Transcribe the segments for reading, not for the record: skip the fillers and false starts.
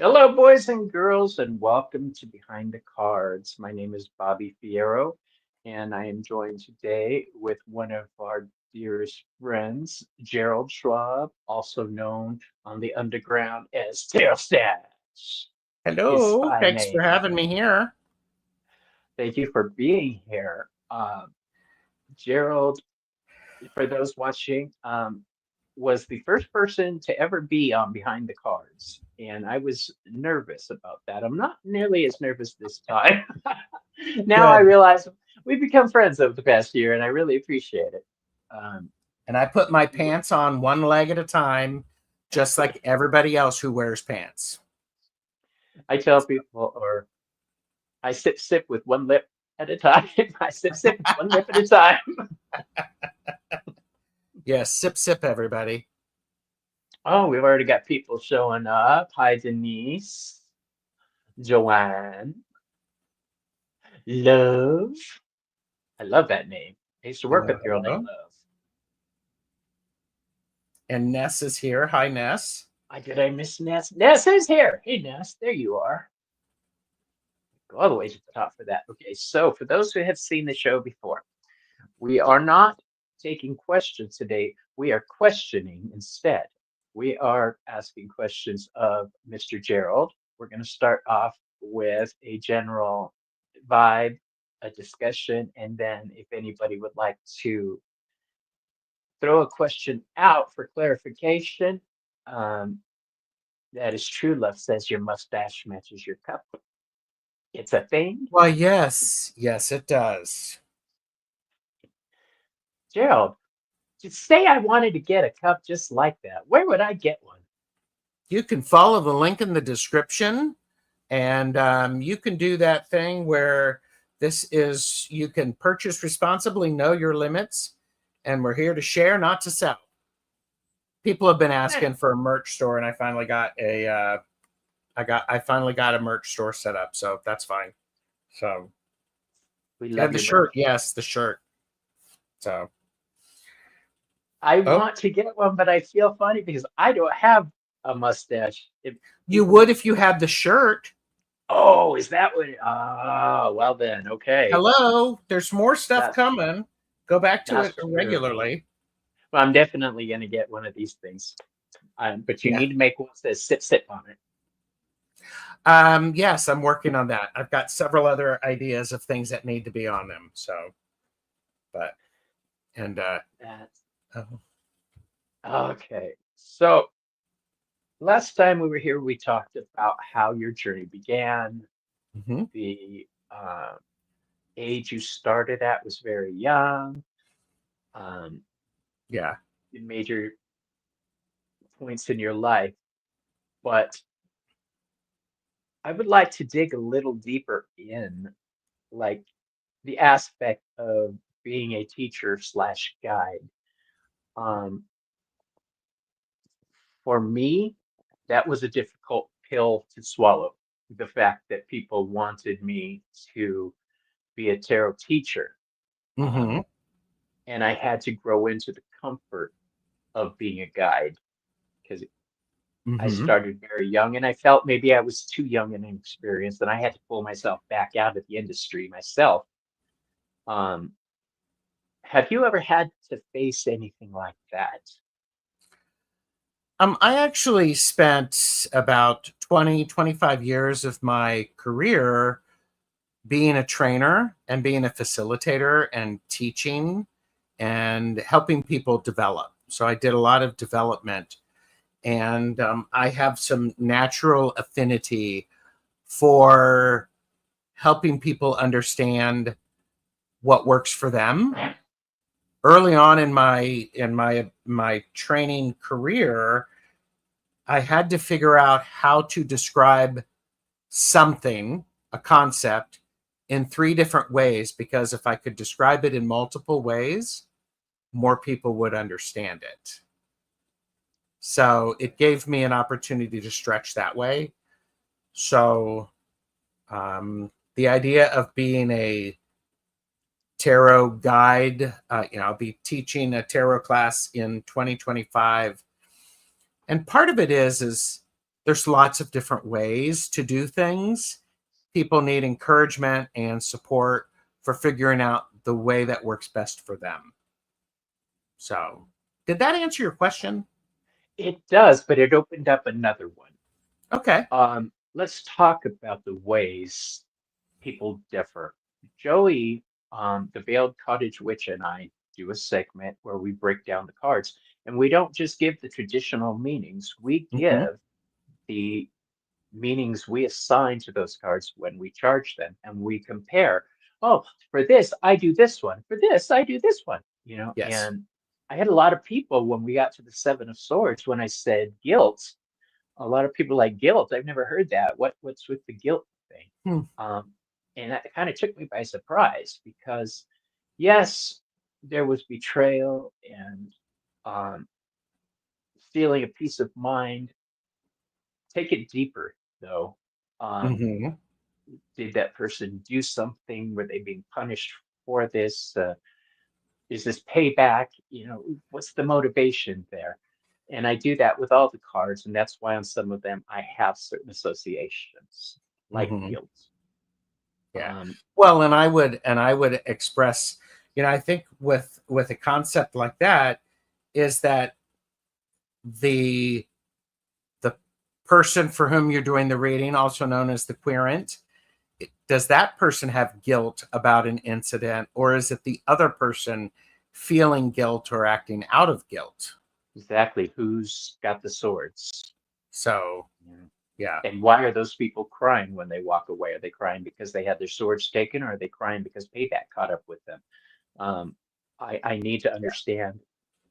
Hello, boys and girls, and welcome to Behind the Cards. My name is Bobby Fierro, and I am joined today with one of our dearest friends, Gerald Schwab, also known on the underground as TarotStache, his Hello, spy thanks for name. having me here. Thank you for being here. Gerald, for those watching, was the first person to ever be on Behind the Cards. And I was nervous about that. I'm not nearly as nervous this time. Now I Good. realize we've become friends over the past year, and I really appreciate it. Um, And I put my w- pants on one leg at a time, just like everybody else who wears pants. I tell people, or I sip with one lip at a time. I sip one lip at a time. Yes, sip, sip, everybody. Oh, we've already got people showing up. Hi, Denise, Joanne, Love. I love that name. I used to work with a girl named Hello. Love. And Ness is here. Hi, Ness. I miss Ness? Ness is here. Hey, Ness, there you are. Go all the way to the top for that. Okay, so for those who have seen the show before, we are not taking questions today. We are questioning instead. We are asking questions of Mr. Gerald. We're going to start off with a general vibe, a discussion, and then if anybody would like to throw a question out for clarification, um, that is true. Love says your mustache matches your cup. It's a thing. Why, yes. Yes, it does. Gerald, to say I wanted to get a cup just like that, where would I get one? You can follow the link in the description, and you can do that thing where you can purchase responsibly, know your limits, and we're here to share, not to sell. People have been Eh, asking for a merch store, and I finally got a merch store set up, so that's fine. So we and love the your shirt, merch. yes, the shirt. So I oh, want to get one, but I feel funny because I don't have a mustache. If you people, would if you had the shirt. oh, is that what? Oh, well then, okay, Hello, there's more stuff that's coming. Go back to it that's true. regularly. Well, I'm definitely gonna get one of these things. But you Yeah. need to make one that says "sip on it." Yes, I'm working on that. I've got several other ideas of things that need to be on them. So, but and That's oh, okay. So last time we were here, we talked about how your journey began. mhm. The age you started at was very young. Um, Yeah. Major points in your life, but I would like to dig a little deeper in, like the aspect of being a teacher slash guide. Um, for me, that was a difficult pill to swallow. The fact that people wanted me to be a tarot teacher. Um, Hmm. and I had to grow into the comfort of being a guide because I Hmm. started very young and I felt maybe I was too young and inexperienced and I had to pull myself back out of the industry myself. Um, have you ever had to face anything like that? I actually spent about 25 years of my career being a trainer and being a facilitator and teaching and helping people develop. So I did a lot of development, and I have some natural affinity for helping people understand what works for them. Early on in my training career, I had to figure out how to describe something, a concept, in three different ways, because if I could describe it in multiple ways, more people would understand it. So it gave me an opportunity to stretch that way. So the idea of being a tarot guide, I'll be teaching a tarot class in 2025. And part of it is there's lots of different ways to do things. People need encouragement and support for figuring out the way that works best for them. So, did that answer your question? It does, but it opened up another one. Okay. Let's talk about the ways people differ. Joey, the Veiled Cottage Witch, and I do a segment where we break down the cards, and we don't just give the traditional meanings, we Hmm. give the meanings we assign to those cards when we charge them, and we compare. Oh, for this, I do this one. For this, I do this one. Yes. And I had a lot of people when we got to the Seven of Swords, when I said guilt, a lot of people like guilt. I've never heard that. What's with the guilt thing? Hmm. Um, and that kind of took me by surprise because, yes, there was betrayal and um, stealing a peace of mind. Take it deeper, though. Um, Hmm. did that person do something? Were they being punished for this? Is this payback? What's the motivation there? And I do that with all the cards, and that's why on some of them I have certain associations, like Hmm. guilt. Yeah. Um, Well, and I would express, I think with a concept like that is that the the person for whom you're doing the reading, also known as the querent, does that person have guilt about an incident, or is it the other person feeling guilt or acting out of guilt? exactly who's got the swords? So, Yeah. yeah. And why are those people crying when they walk away? Are they crying because they had their swords taken, or are they crying because payback caught up with them? Um, I need to understand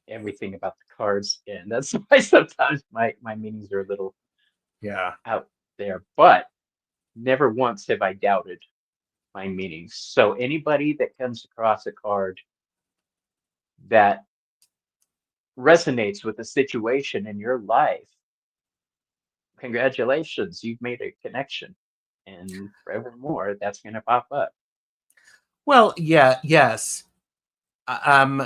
everything about the cards, and that's why sometimes my meanings are a little Yeah. out there. But never once have I doubted my meanings. So anybody that comes across a card that resonates with a situation in your life, congratulations, you've made a connection. And forevermore, that's going to pop up. Well, yeah, yes.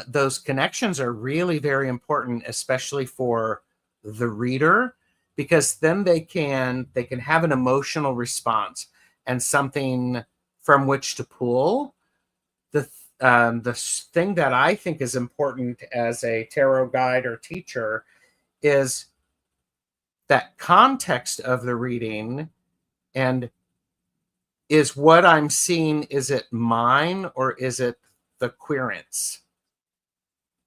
Those connections are really very important, especially for the reader, because then they can have an emotional response and something from which to pull. The thing that I think is important as a tarot guide or teacher is that context of the reading, and is what I'm seeing, is it mine or is it the querent's?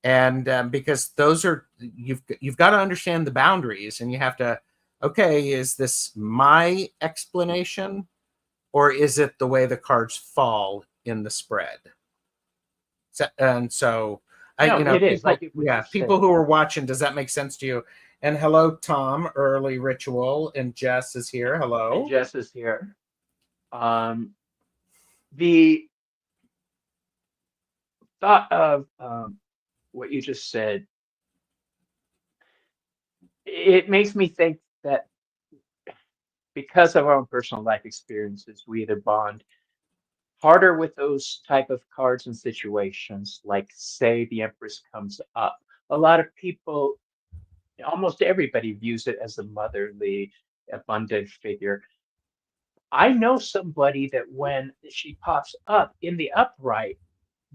And because those are, you've got to understand the boundaries, and you have to, okay, is this my explanation or is it the way the cards fall in the spread? So I, No, it is people, like what you yeah, people said. who are watching, does that make sense to you? And hello, Tom, Early Ritual, and Jess is here. And Hello. Jess is here. Um, the thought of what you just said, it makes me think that because of our own personal life experiences, we either bond harder with those type of cards and situations, like say the Empress comes up. A lot of people, almost everybody views it as a motherly, abundant figure. I know somebody that when she pops up in the upright,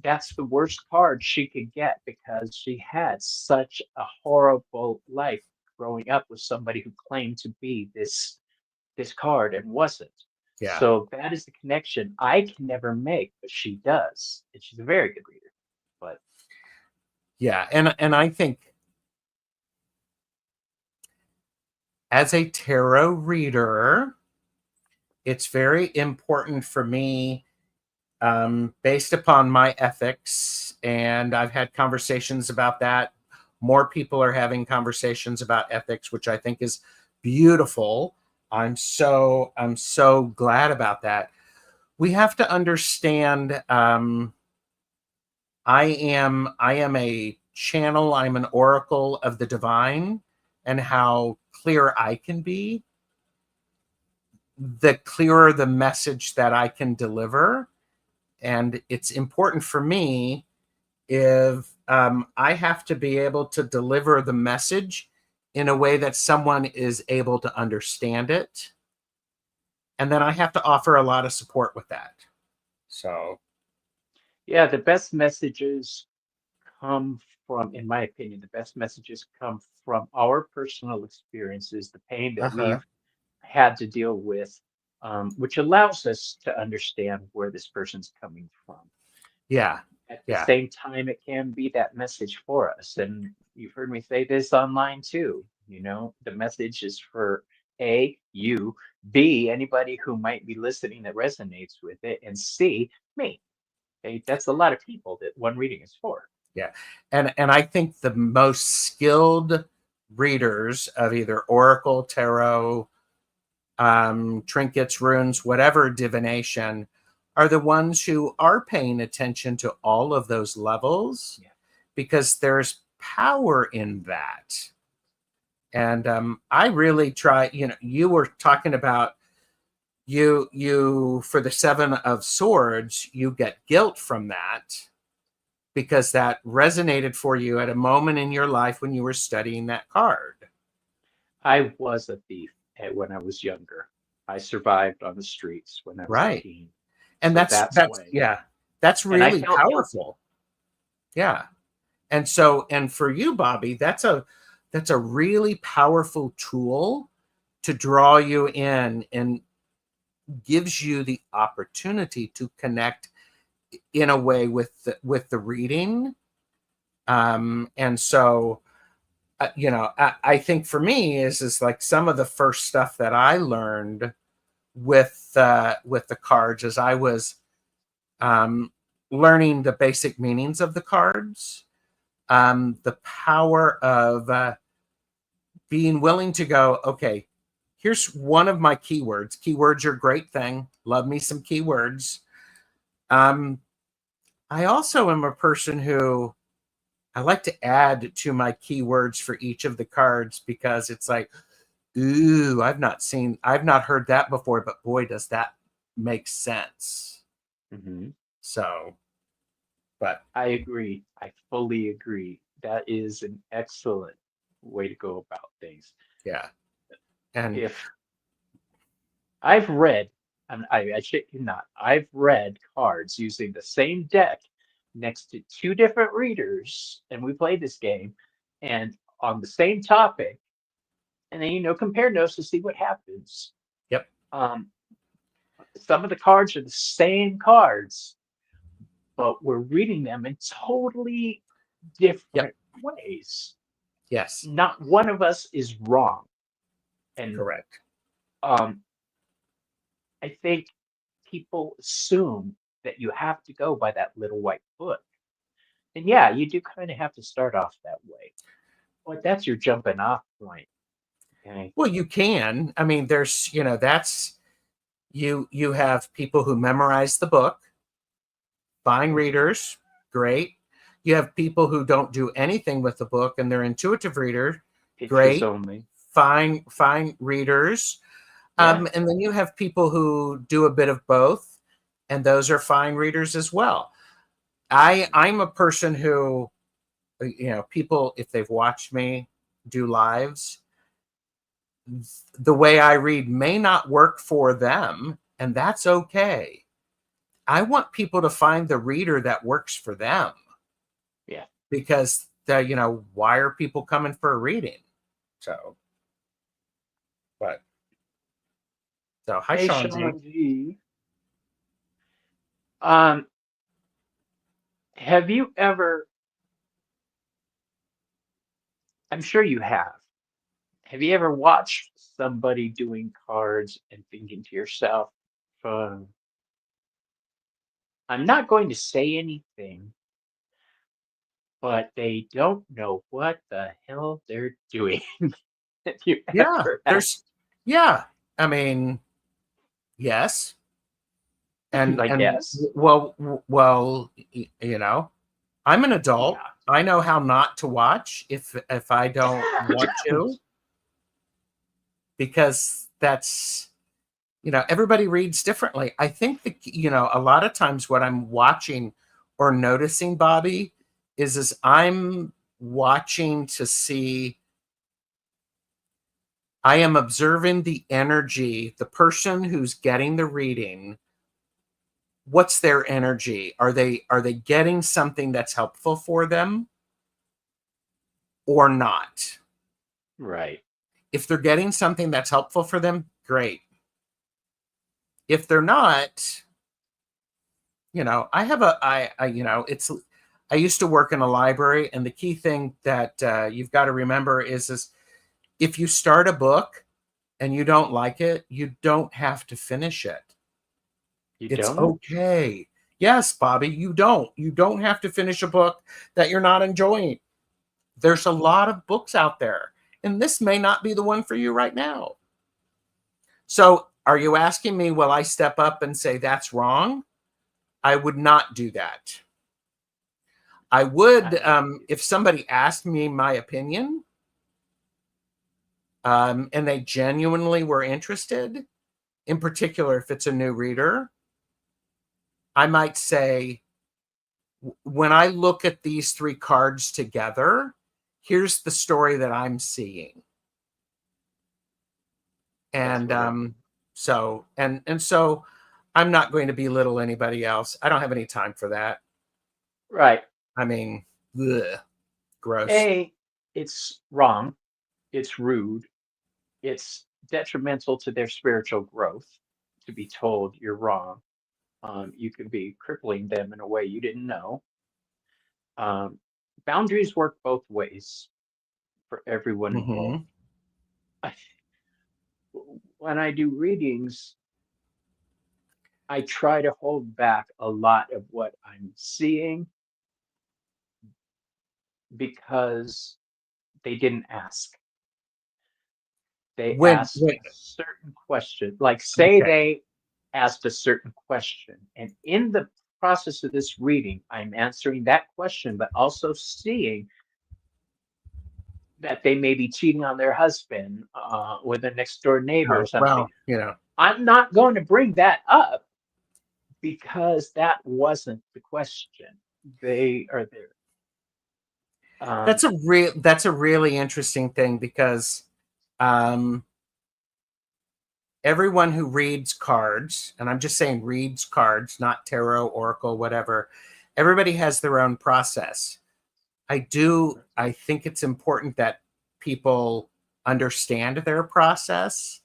that's the worst card she could get because she had such a horrible life growing up with somebody who claimed to be this card and wasn't. Yeah. So that is the connection I can never make, but she does, and she's a very good reader. But Yeah. And I think as a tarot reader, it's very important for me, based upon my ethics, and I've had conversations about that. More people are having conversations about ethics, which I think is beautiful. I'm so glad about that. We have to understand, I am a channel, I'm an oracle of the divine, and how clear I can be, the clearer the message that I can deliver. And it's important for me, if I have to be able to deliver the message in a way that someone is able to understand it. And then I have to offer a lot of support with that. So, Yeah, the best messages come from, in my opinion, the best messages come from our personal experiences, the pain that uh-huh. we've had to deal with, which allows us to understand where this person's coming from. Yeah. At the Yeah. same time, it can be that message for us. And you've heard me say this online too. You know, the message is for A, you, B, anybody who might be listening that resonates with it, and C, me. Okay, that's a lot of people that one reading is for. Yeah. And I think the most skilled readers of either oracle, tarot, trinkets, runes, whatever divination, are the ones who are paying attention to all of those levels, Yeah. because there's power in that. And I really try, you were talking about you for the 7 of Swords, you get guilt from that because that resonated for you at a moment in your life when you were studying that card. I was a thief when I was younger. I survived on the streets when I was a Right. teen. And So that's that's that's why. yeah, that's And I really felt guilty. powerful. Yeah. And so, and for you, Bobby, that's a really powerful tool to draw you in and gives you the opportunity to connect in a way with the reading. And so, I think for me is like some of the first stuff that I learned with the cards as I was learning the basic meanings of the cards, the power of being willing to go, okay, here's one of my keywords. Keywords are a great thing. Love me some keywords. Um, I also am a person who I like to add to my keywords for each of the cards because it's like, ooh, I've not heard that before, but boy, does that make sense. Hmm. So, but I agree. I fully agree. That is an excellent way to go about things. yeah. And If I've read, and I shit you not, I've read cards using the same deck next to two different readers, and we played this game, and on the same topic, and then compare notes to see what happens. yep, Um, some of the cards are the same cards, but we're reading them in totally yep, different ways. yes, Not one of us is wrong, and correct. um, I think people assume that you have to go by that little white book. And yeah, you do kind of have to start off that way. But that's your jumping off point. Okay. Well, you can. I mean, there's, that's you have people who memorize the book, fine readers, great. You have people who don't do anything with the book and they're intuitive reader, Pictures great, only. fine readers. Yeah. And then you have people who do a bit of both, and those are fine readers as well. I'm a person who, people, if they've watched me do lives, the way I read may not work for them, and that's okay. I want people to find the reader that works for them, Yeah. because why are people coming for a reading? So, but hi Hey, Sean Sean G. G. Um, have you ever, I'm sure you have you ever watched somebody doing cards and thinking to yourself, um, I'm not going to say anything, but they don't know what the hell they're doing? Have you Yeah, ever had, there's yeah. I mean, yes, I and guess? well, I'm an adult. Yeah. I know how not to watch if I don't want to, because that's, everybody reads differently. I think that, a lot of times what I'm watching or noticing, Bobby, is I'm watching to see I am observing the energy, the person who's getting the reading. What's their energy? Are they getting something that's helpful for them or not? Right. If they're getting something that's helpful for them, great. If they're not, I used to work in a library, and the key thing that you've got to remember is if you start a book and you don't like it, you don't have to finish it. You It's don't? okay. Yes, Bobby, you don't. You don't have to finish a book that you're not enjoying. There's a lot of books out there, and this may not be the one for you right now. So, are you asking me, will I step up and say that's wrong? I would not do that. I would, if somebody asked me my opinion, and they genuinely were interested, in particular, if it's a new reader, I might say, when I look at these three cards together, here's the story that I'm seeing. And so I'm not going to belittle anybody else. I don't have any time for that. Right. I mean, ugh, gross. It's wrong. It's rude. It's detrimental to their spiritual growth to be told you're wrong. You could be crippling them in a way you didn't know. Um, Boundaries work both ways for everyone involved. Mm-hmm. When I do readings, I try to hold back a lot of what I'm seeing because they didn't ask. They asked When a certain question. Like, say okay. they asked a certain question, and in the process of this reading, I'm answering that question, but also seeing that they may be cheating on their husband with a next door neighbor or something. Well, I'm not going to bring that up because that wasn't the question. They are there. that's a really interesting thing because um, everyone who reads cards, and I'm just saying reads cards, not tarot, oracle, whatever, everybody has their own process. I think it's important that people understand their process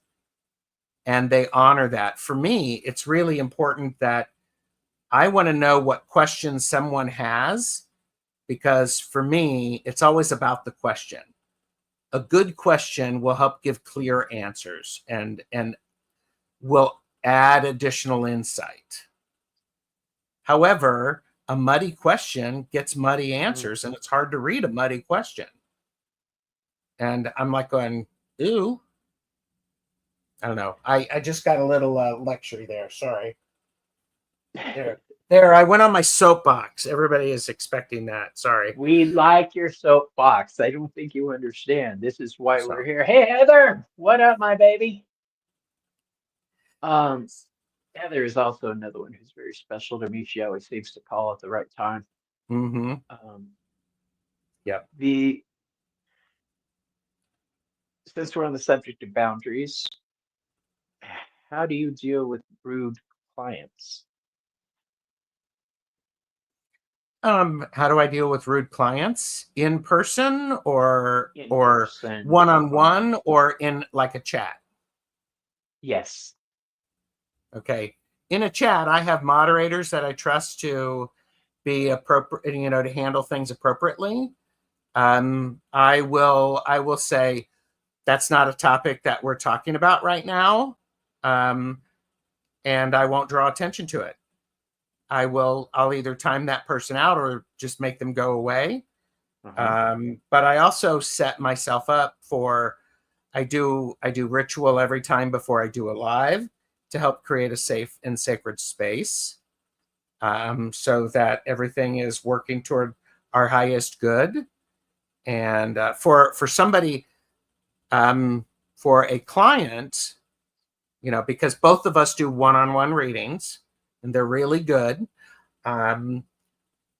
and they honor that. For me, it's really important that I want to know what questions someone has, because for me, it's always about the question. A good question will help give clear answers and will add additional insight. However, a muddy question gets muddy Mhm. answers, and it's hard to read a muddy question. And I'm like going, ooh, I don't know. I just got a little lecture there. Sorry. There. I went on my soapbox. Everybody is expecting that. Sorry. We like your soapbox. I don't think you understand. This is why we're So, here. Hey, Heather, what up, my baby? Um, Heather is also another one who's very special to me. She always seems to call at the right time. mm-hmm. Um, Yep. the Since we're on the subject of boundaries, how do you deal with rude clients How do I deal with rude clients in person in or person? one on one or in like a chat? Yes. Okay. In a chat, I have moderators that I trust to be appropriate, to handle things appropriately. I will say that's not a topic that we're talking about right now. Um, and I won't draw attention to it. I'll either time that person out or just make them go away. Uh-huh. But I also set myself up for, I do ritual every time before I do a live to help create a safe and sacred space, so that everything is working toward our highest good. And for somebody, for a client, because both of us do one-on-one readings and they're really good. I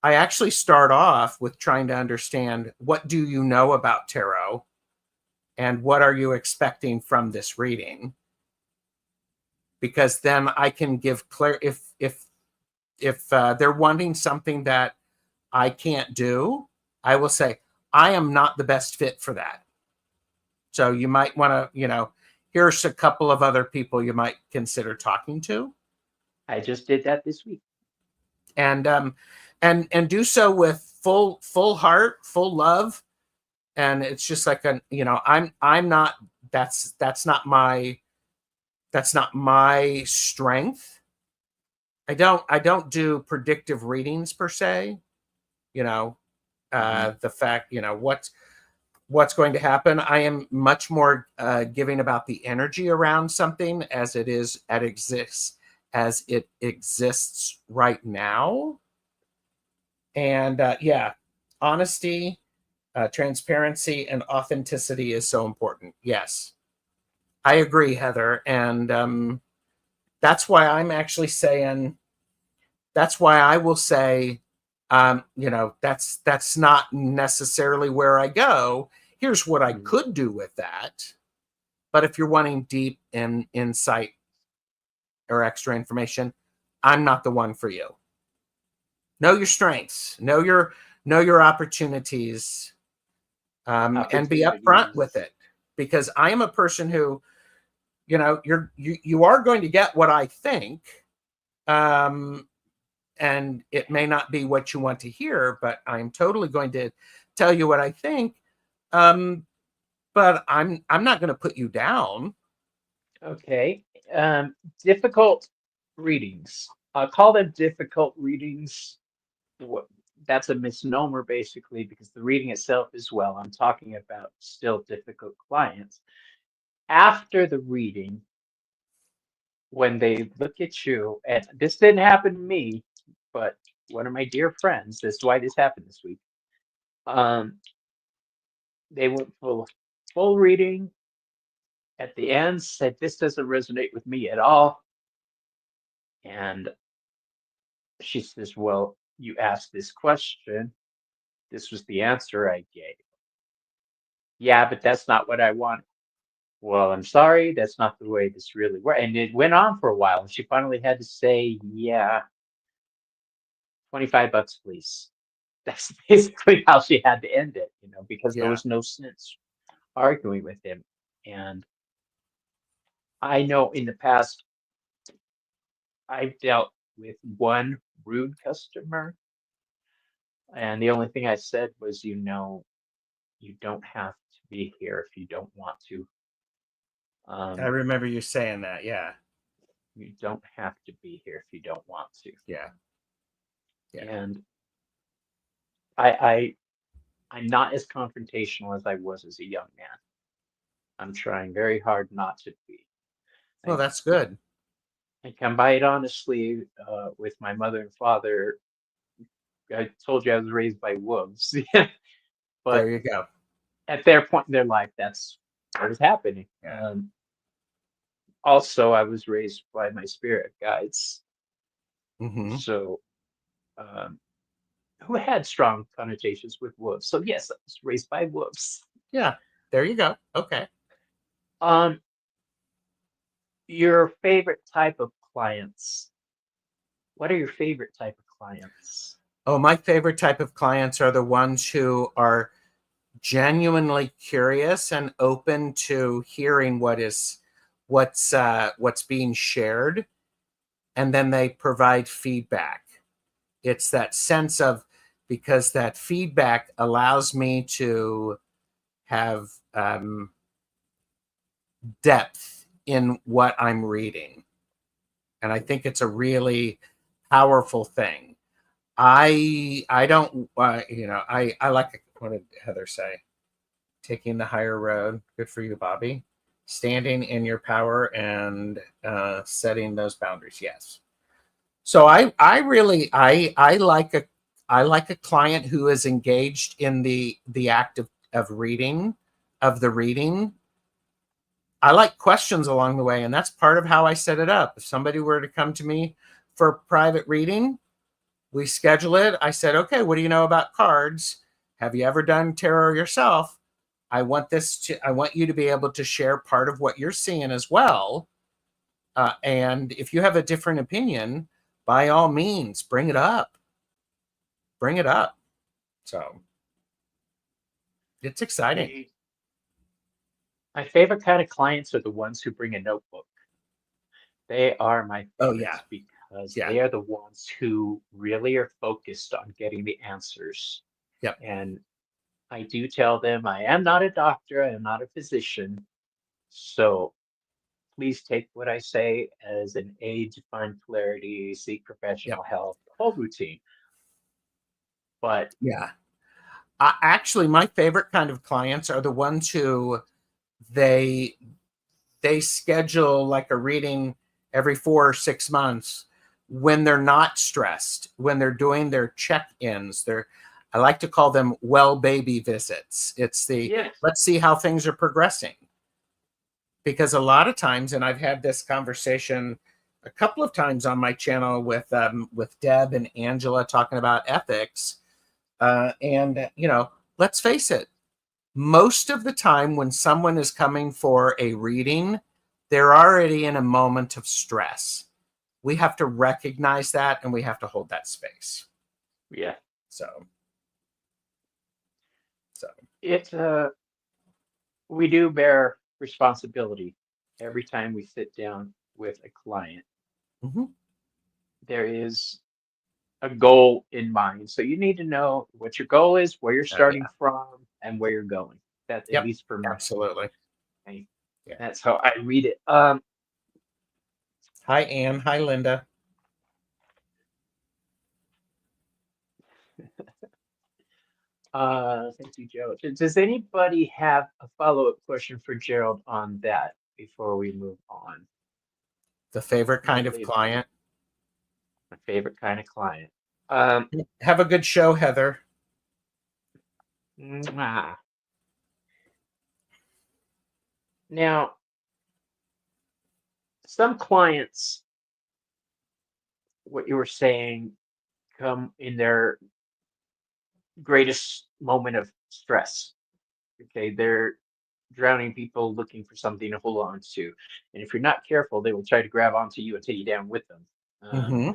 actually start off with trying to understand, what do you know about tarot, and what are you expecting from this reading? Because then I can give clear, if they're wanting something that I can't do, I will say, I am not the best fit for that. So you might want to, here's a couple of other people you might consider talking to. I just did that this week. And do so with full heart, full love. And it's just like I'm not, that's not my strength. I don't do predictive readings per se. The fact, what's going to happen. I am much more giving about the energy around something as it exists right now. And honesty, transparency, and authenticity is so important. Yes, I agree, Heather. And that's why I'm actually saying, that's why I will say, that's not necessarily where I go. Here's what I could do with that. But if you're wanting deep insight or extra information, I'm not the one for you. Know your strengths, know your opportunities, and be upfront with it. Because I am a person who, you are going to get what I think, and it may not be what you want to hear, but I'm totally going to tell you what I think. But I'm not going to put you down. Okay. Difficult readings. I'll call them difficult readings. That's a misnomer, basically, because the reading itself is well. I'm talking about still difficult clients. After the reading, when they look at you, and this didn't happen to me, but one of my dear friends, this is why this happened this week. They went full reading. At the end, said, "This doesn't resonate with me at all." And she says, "Well, you asked this question. This was the answer I gave." "Yeah, but that's not what I want." "Well, I'm sorry, that's not the way this really works." And it went on for a while, and she finally had to say, "Yeah, $25, please." That's basically how she had to end it, because there was no sense arguing with him. And I know in the past I've dealt with one rude customer, and the only thing I said was, you don't have to be here if you don't want to. I remember you saying that. Yeah. You don't have to be here if you don't want to. Yeah. And I'm not as confrontational as I was as a young man. I'm trying very hard not to be. Well, that's good. I can buy it honestly, with my mother and father. I told you I was raised by wolves. But there you go. At their point in their life, that's what was happening. Yeah. Also, I was raised by my spirit guides. Mm-hmm. So, who had strong connotations with wolves. So yes, I was raised by wolves. Yeah, there you go. Okay. Your favorite type of clients. What are your favorite type of clients? Oh, my favorite type of clients are the ones who are genuinely curious and open to hearing what's being shared, and then they provide feedback. It's that sense of, because that feedback allows me to have depth in what I'm reading, and I think it's a really powerful thing. I don't I like, what did Heather say? Taking the higher road. Good for you, Bobby. Standing in your power and setting those boundaries. Yes. So I really like a client who is engaged in the act of reading, of the reading. I like questions along the way, and that's part of how I set it up. If somebody were to come to me for private reading, we schedule it. I said, okay, what do you know about cards? Have you ever done tarot yourself? I want you to be able to share part of what you're seeing as well. And if you have a different opinion, by all means, bring it up. Bring it up. So it's exciting. My favorite kind of clients are the ones who bring a notebook. They are my Oh yeah. favorites because Yeah. they are the ones who really are focused on getting the answers. Yep. And I do tell them I am not a doctor, I am not a physician. So please take what I say as an aid to find clarity, seek Yep. professional help, the whole routine. But Yeah. Actually, my favorite kind of clients are the ones who they schedule like a reading every 4 or 6 months when they're not stressed, when they're doing their check-ins. I like to call them well baby visits. It's the yes, let's see how things are progressing. Because a lot of times, and I've had this conversation a couple of times on my channel with Deb and Angela talking about ethics. And let's face it, most of the time when someone is coming for a reading, they're already in a moment of stress. We have to recognize that, and we have to hold that space. yeah. So It we do bear responsibility every time we sit down with a client. mhm. There is a goal in mind. So you need to know what your goal is, where you're Oh starting yeah, from, and where you're going. That at yep, least for me. absolutely. Okay? Yeah. That's how I read it. Hi, Anne. Hi, Linda. Thank you, Joe. Does anybody have a follow-up question for Gerald on that before we move on? The favorite kind of Nobody, client. my favorite kind of client. Um, Have a good show, Heather. mwah. Now, some clients, what you were saying, come in their greatest moment of stress. Okay, they're drowning people looking for something to hold on to. And if you're not careful, they will try to grab onto you and take you down with them. Mm-hmm.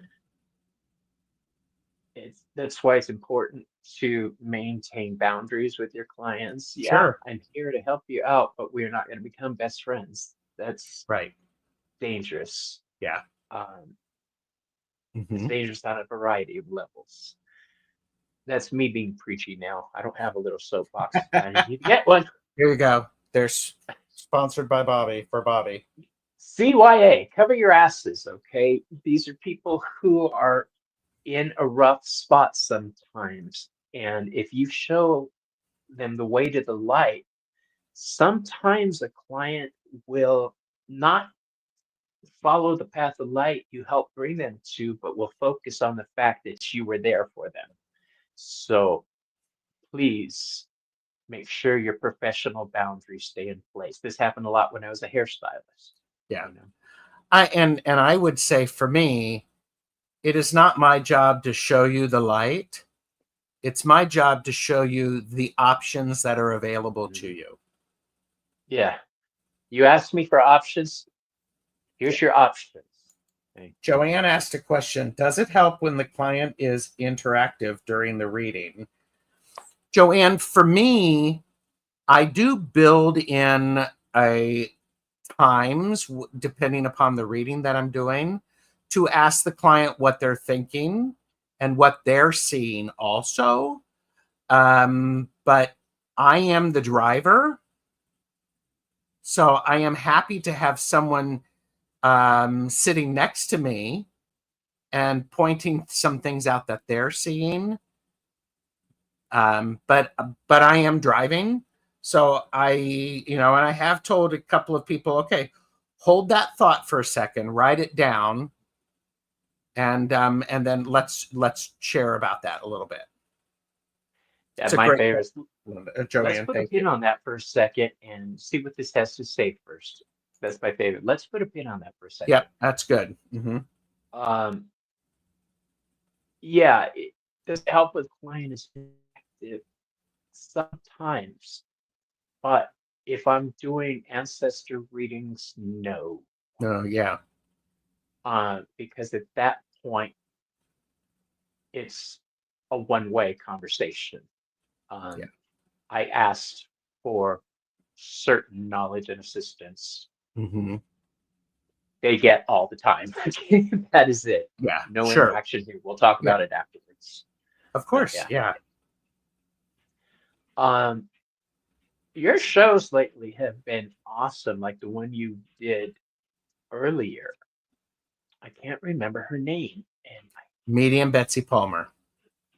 That's why it's important to maintain boundaries with your clients. Yeah, Sure. I'm here to help you out, but we're not going to become best friends. That's Right. dangerous. Yeah. Um, it's Mm-hmm. dangerous on a variety of levels. That's me being preachy now. I don't have a little soapbox. I need to get one. Here you go. There's sponsored by Bobby for Bobby. CYA, cover your asses, okay? These are people who are in a rough spot sometimes. And if you show them the way to the light, sometimes a client will not follow the path of light you help bring them to, but will focus on the fact that you were there for them. So please make sure your professional boundaries stay in place. This happened a lot when I was a hairstylist. Yeah. You know? I would say for me, it is not my job to show you the light. It's my job to show you the options that are available to Mhm. you. Yeah. You asked me for options. Yeah. Here's your options. Okay. Joanne asked a question. Does it help when the client is interactive during the reading? Joanne, for me, I do build in a times, depending upon the reading that I'm doing, to ask the client what they're thinking and what they're seeing also. But I am the driver. So I am happy to have someone sitting next to me and pointing some things out that they're seeing. But I am driving. So and I have told a couple of people, okay, hold that thought for a second, write it down, and then let's share about that a little bit. Yeah, It's a my great favorite. question, Let's Joanne. put a Thank you. pin on that for a second and see what this has to say first. That's my favorite. Let's put a pin on that for a second. Yep, that's good. Mm-hmm. Um, yeah, does it help with client is perspective? Sometimes, But if I'm doing ancestor readings, no. Oh, yeah. Because at that point, it's a one-way conversation. Yeah. Um, I asked for certain knowledge and assistance. Hmm. They get all the time. That is it. Yeah. No Sure. interaction here. We'll talk Yeah. about it afterwards. Of But course. yeah. Yeah. Um, your shows lately have been awesome, like the one you did earlier. I can't remember her name, and I Medium Betsy Palmer.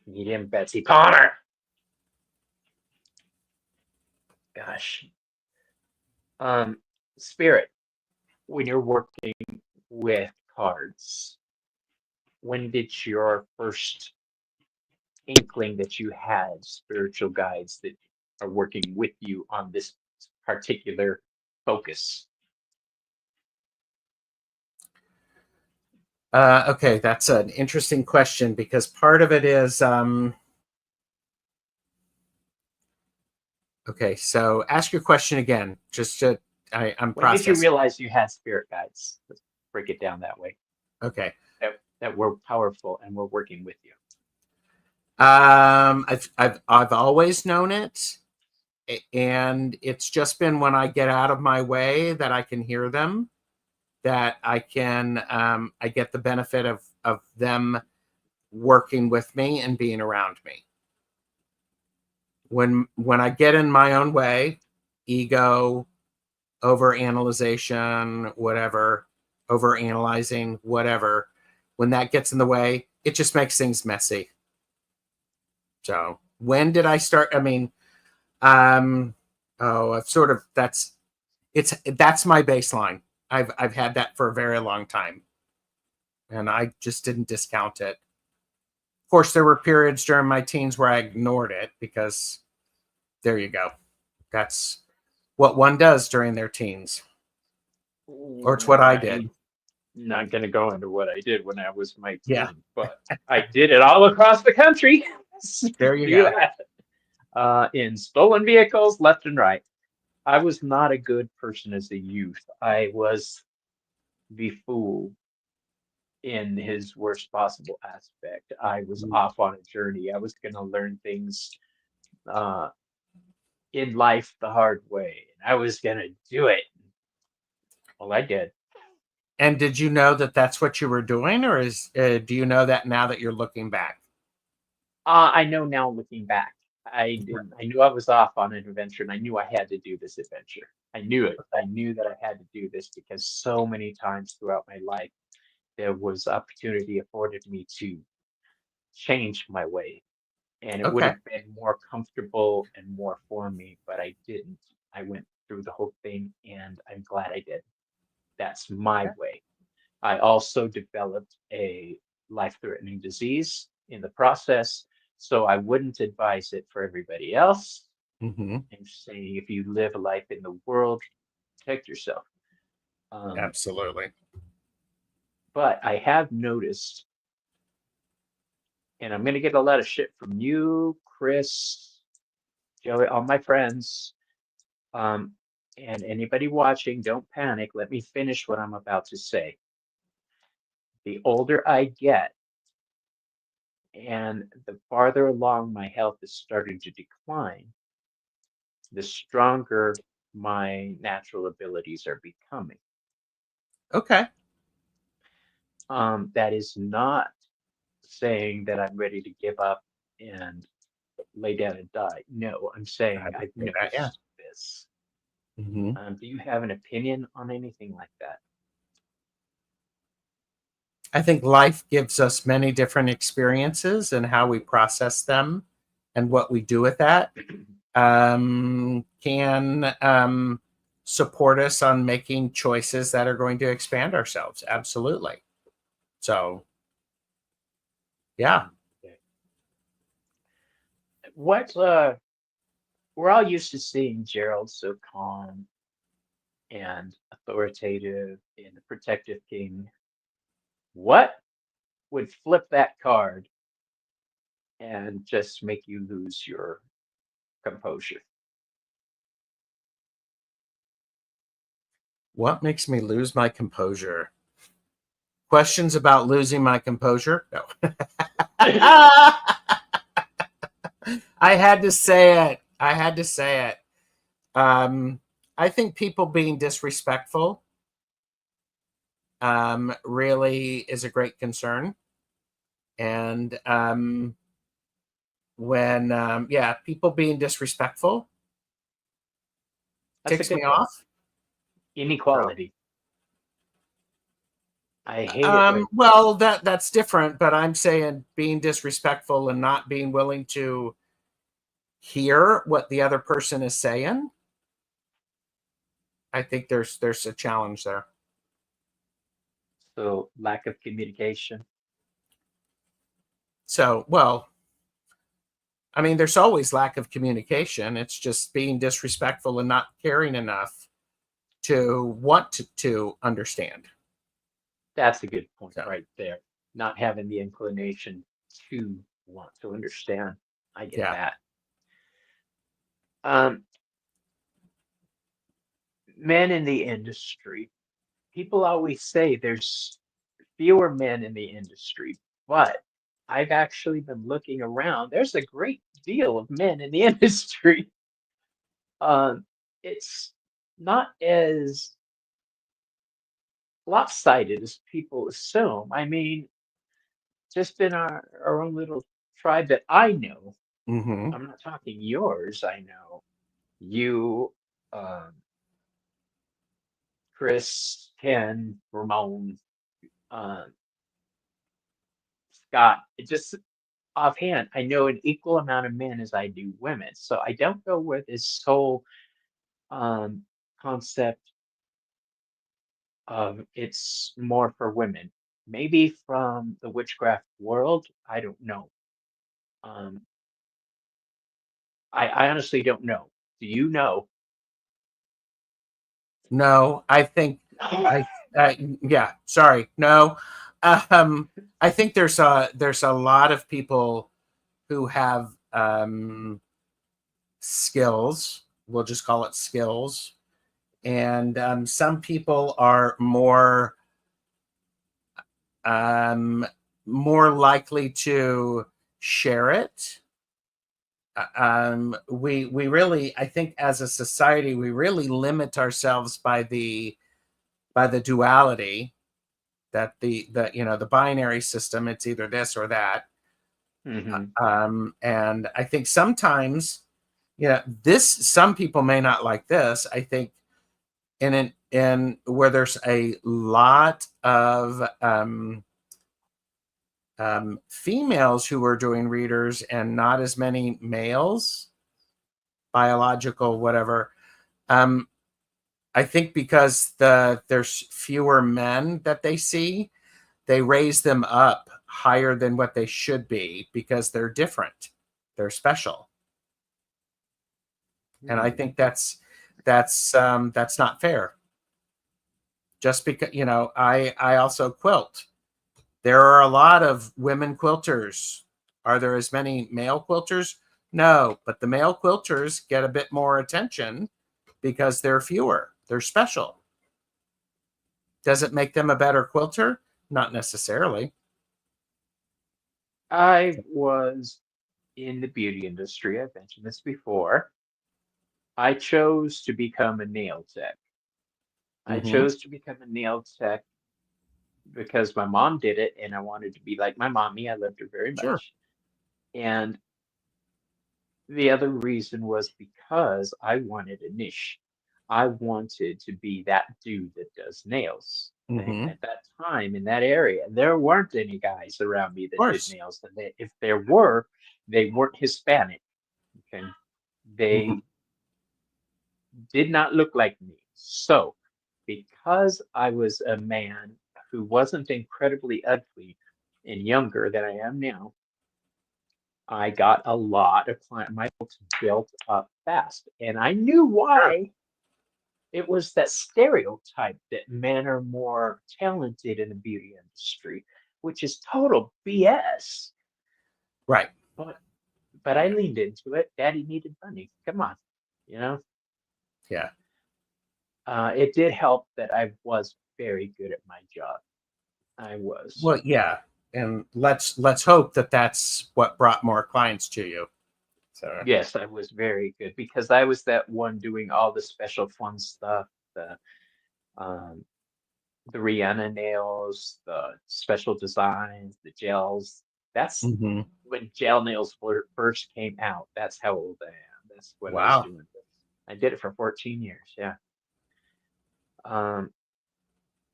medium Betsy Palmer. Gosh. Um, Spirit, when you're working with cards, when did your first inkling that you had spiritual guides that are working with you on this particular focus? Okay, that's an interesting question because part of it is okay. So ask your question again. I'm When did you processing. realize you had spirit guides? Let's break it down that way. Okay. That were powerful and were working with you. I've always known it, and it's just been when I get out of my way that I can hear them, that I get the benefit of them working with me and being around me. When I get in my own way, ego, overanalyzation, whatever, overanalyzing, whatever, when that gets in the way, it just makes things messy. So when did I start? I mean, I've sort of that's my baseline. I've had that for a very long time, and I just didn't discount it. Of course, there were periods during my teens where I ignored it because there you go. That's what one does during their teens, or it's what I did. I'm not going to go into what I did when I was my Yeah, teen, but I did it all across the country. there you Do go. that in stolen vehicles, left and right. I was not a good person as a youth. I was the fool in his worst possible aspect. I was off on a journey. I was going to learn things uh, in life the hard way, and I was going to do it. Well, I did. And did you know that that's what you were doing, or do you know that now that you're looking back? I know now looking back. I didn't. I knew I was off on an adventure, and I knew I had to do this adventure. I knew it. I knew that I had to do this because so many times throughout my life there was opportunity afforded me to change my way, and it would Okay. have been more comfortable and more for me, but I didn't. I went through the whole thing, and I'm glad I did. That's my way. I also developed a life-threatening disease in the process, so I wouldn't advise it for everybody else. Mm-hmm. I'm saying if you live a life in the world, protect yourself. Um, Absolutely. but I have noticed, and I'm going to get a lot of shit from you, Chris, Joey, all my friends, um, and anybody watching, don't panic. Let me finish what I'm about to say. The older I get, and the farther along my health is starting to decline, the stronger my natural abilities are becoming. Okay. That is not saying that I'm ready to give up and lay down and die. No, I'm I saying would I've say that. Yeah. noticed this. Mm-hmm. Do you have an opinion on anything like that? I think life gives us many different experiences, and how we process them and what we do with that can support us on making choices that are going to expand ourselves. Absolutely. So, yeah. Okay. What we're all used to seeing Gerald so calm and authoritative and a protective king. What would flip that card and just make you lose your composure? What makes me lose my composure? Questions about losing my composure? No. I had to say it. I had to say it. I think people being disrespectful really is a great concern. And when, yeah, people being disrespectful That's a ticks me good one. off. So, Inequality. I hate it when well, that's different, but I'm saying being disrespectful and not being willing to hear what the other person is saying. I think there's a challenge there. so lack of communication. So, well, I mean, there's always lack of communication. It's just being disrespectful and not caring enough to want to understand. That's a good point So, right there. Not having the inclination to want to understand. I get yeah. that. Um, Men in the industry. People always say there's fewer men in the industry, but I've actually been looking around. There's a great deal of men in the industry. Um, it's not as lopsided as people assume. I mean, just in our own little tribe that I know, Mm-hmm. I'm not talking yours, I know you, um, Chris, Ken, Ramon, uh, Scott, it just offhand, I know an equal amount of men as I do women. So I don't know where this whole um, concept of it's more for women. Maybe from the witchcraft world, I don't know. Um, I honestly don't know. Do you know? No, I think I yeah, sorry. No. Um I think there's a lot of people who have skills. We'll just call it skills. And some people are um, more likely to share it. We really, I think, as a society, we really limit ourselves by the duality that the the binary system. It's either this or that. Hmm. And I think sometimes, this some people may not like this. I think in where there's a lot of females who are doing readers and not as many males, biological, whatever. Um, I think because there's fewer men that they see, they raise them up higher than what they should be because they're different, they're special, and I think that's not fair. Just because I also quilt. There are a lot of women quilters. Are there as many male quilters? No, but the male quilters get a bit more attention because they're fewer. They're special. Does it make them a better quilter? Not necessarily. I was in the beauty industry. I've mentioned this before. I chose to become a nail tech. I Mm-hmm. chose to become a nail tech because my mom did it and I wanted to be like my mommy. I loved her very Sure. much. And the other reason was because I wanted a niche. I wanted to be that dude that does nails. And Mm-hmm. Of at that time in that area, there weren't any guys around me that did course. nails. And if there were, they weren't Hispanic. Okay. Mm-hmm. They did not look like me. So, because I was a man who wasn't incredibly ugly and younger than I am now, I got a lot of client. My books built up fast, and I knew Sure. why. It was that stereotype that men are more talented in the beauty industry, which is total BS. Right. But but I leaned into it. Daddy needed money. Come on, you know. Yeah. It did help that I was very good at my job. I was. Well, yeah, and let's hope that that's what brought more clients to you. So, Yes, I was very good because I was that one doing all the special fun stuff, um, the Rihanna nails, the special designs, the gels. That's mhm. when gel nails first came out. That's how old I am. That's when I was Wow, doing this. I did it for 14 years. Yeah. Um,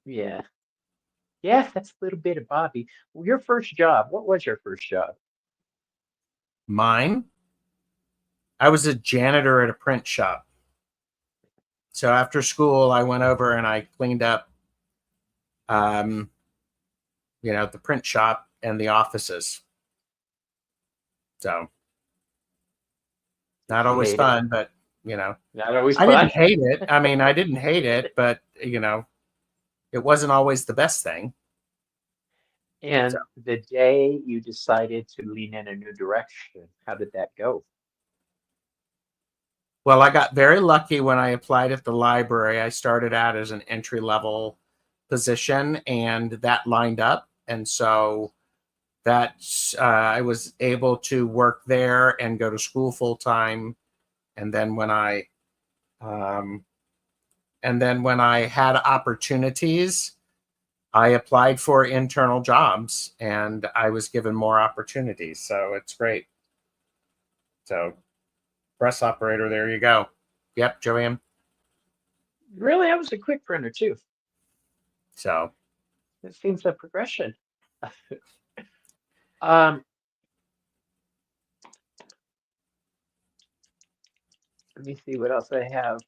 yeah. Yeah, that's a little bit of Bobby. Well, your first job, what was your first job? mine. I was a janitor at a print shop. So after school, I went over and I cleaned up, um, the print shop and the offices. So not Did you always hate it? fun, but you know, Not always I didn't fun. hate it. I mean, I didn't hate it, but it wasn't always the best thing. So, And the day you decided to lean in a new direction, how did that go? well, I got very lucky when I applied at the library. I started out as an entry level position, and that lined up, and so that's I was able to work there and go to school full time. And then when I um, had opportunities, I applied for internal jobs, and I was given more opportunities. So it's great. So press operator, there you go. Yep, Joanne. Really, I was a quick printer too. So It seems a progression. Um, Let me see what else I have.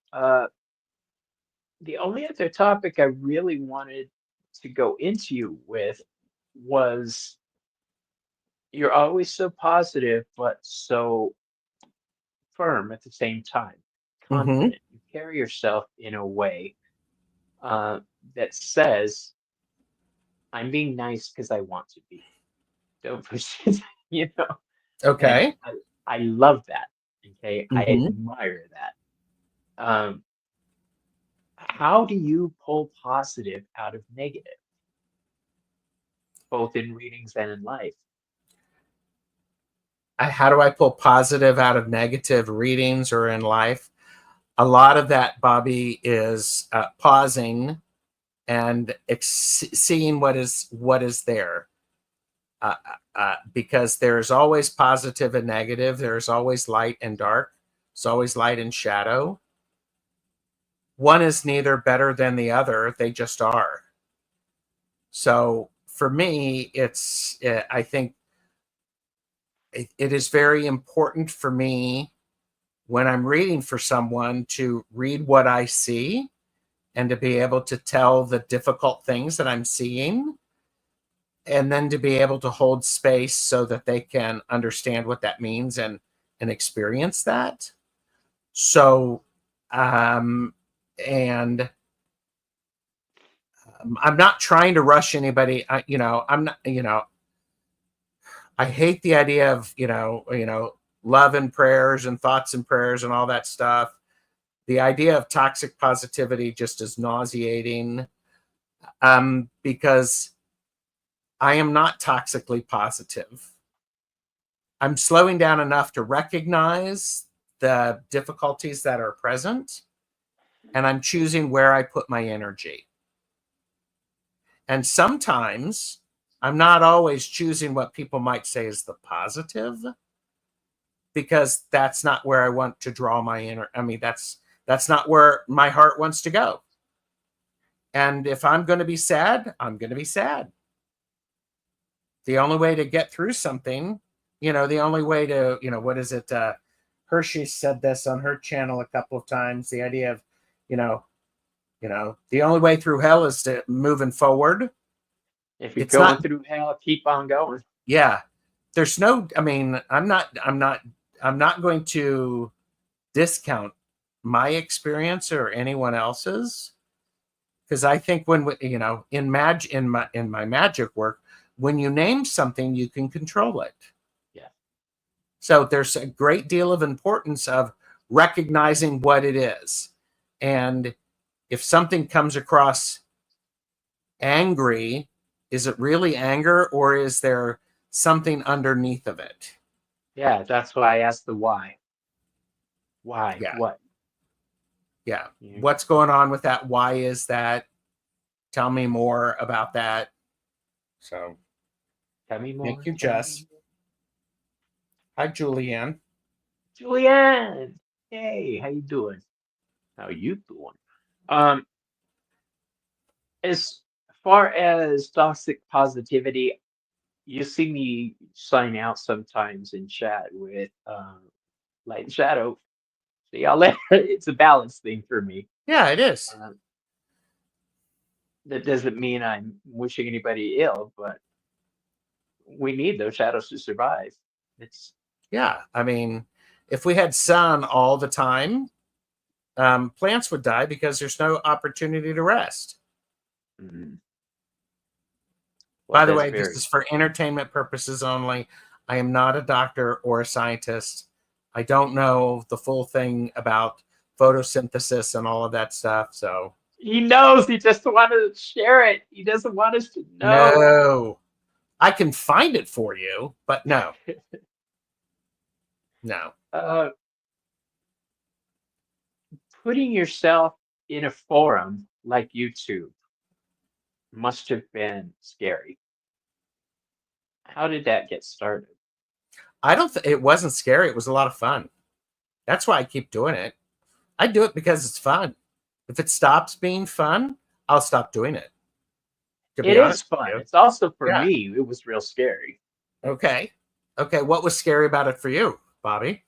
The only other topic I really wanted to go into with was you're always so positive, but so firm at the same time, mhm. confident. You carry yourself in a way uh, that says, I'm being nice because I want to be. Don't push it, you know? And Okay. I love that. Okay. I Mhm. admire that. How do you pull positive out of negative, both in readings and in life? How do I pull positive out of negative readings or in life? A lot of that, Bobby, is pausing and seeing what is there. Because there's always positive and negative. There's always light and dark. There's always light and shadow. One is neither better than the other. They just are. So for me, I think it is very important for me when I'm reading for someone to read what I see and to be able to tell the difficult things that I'm seeing, and then to be able to hold space so that they can understand what that means and experience that. So and I'm not trying to rush anybody. I'm not, I hate the idea of, love and prayers and thoughts and prayers and all that stuff. The idea of toxic positivity just is nauseating, because I am not toxically positive. I'm slowing down enough to recognize the difficulties that are present, and I'm choosing where I put my energy. And sometimes I'm not always choosing what people might say is the positive, because that's not where I want to draw my inner. I mean, that's not where my heart wants to go. And if I'm going to be sad, I'm going to be sad. The only way to get through something, the only way to, what is it? Hershey said this on her channel a couple of times. The idea of, you know, the only way through hell is to moving forward. If you're It's not, going through hell, keep on going. yeah. There's no, I mean, I'm not going to discount my experience or anyone else's, because I think when in my magic work, when you name something, you can control it. Yeah. So there's a great deal of importance of recognizing what it is. And if something comes across angry, is it really anger, or is there something underneath of it? Yeah, that's why I asked the why. Why? Yeah. What? Yeah. You What's going on with that? Why is that? Tell me more about that. So tell me thank more. you, Tell me Jess. more. Hi, Julianne. Julianne, hey, how you doing? How you doing? Um, as far as toxic positivity, you see me sign out sometimes in chat with light and shadow. See y'all later. It's a balance thing for me. Yeah, it is. Um, that doesn't mean I'm wishing anybody ill, but we need those shadows to survive. It's Yeah. I mean, if we had sun all the time, plants would die because there's no opportunity to rest. mm, well, By the that's way, this very is for entertainment purposes only. I am not a doctor or a scientist. I don't know the full thing about photosynthesis and all of that stuff. So, He knows. He just wants to share it. He doesn't want us to know. no, I can find it for you, but no, no. Uh, putting yourself in a forum like YouTube must have been scary. How did that get started? I don't, it wasn't scary. It was a lot of fun. That's why I keep doing it. I do it because it's fun. If it stops being fun, I'll stop doing it, to It be is honest with fun. you. It's also for Yeah. me, it was real scary. Okay. Okay. What was scary about it for you, Bobby?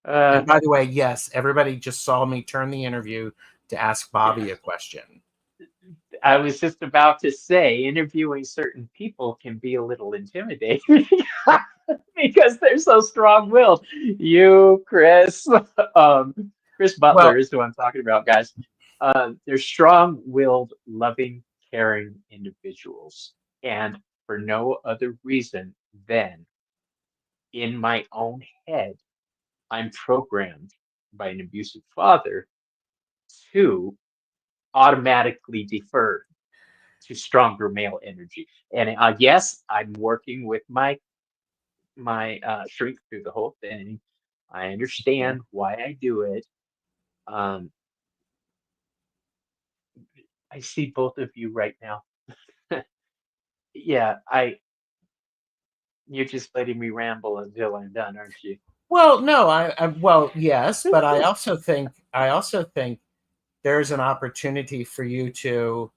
Uh, And by the way, yes, everybody just saw me turn the interview to ask Bobby a question. I was just about to say, interviewing certain people can be a little intimidating because they're so strong-willed. You, Chris, Chris Well, Butler is who I'm talking about, guys. They're strong-willed, loving, caring individuals, and for no other reason than in my own head, I'm programmed by an abusive father to automatically defer to stronger male energy. And yes, I'm working with my shrink through the whole thing. I understand why I do it. Um, I see both of you right now. Yeah, you're just letting me ramble until I'm done, aren't you? well, no, well, yes, but I also think there's an opportunity for you to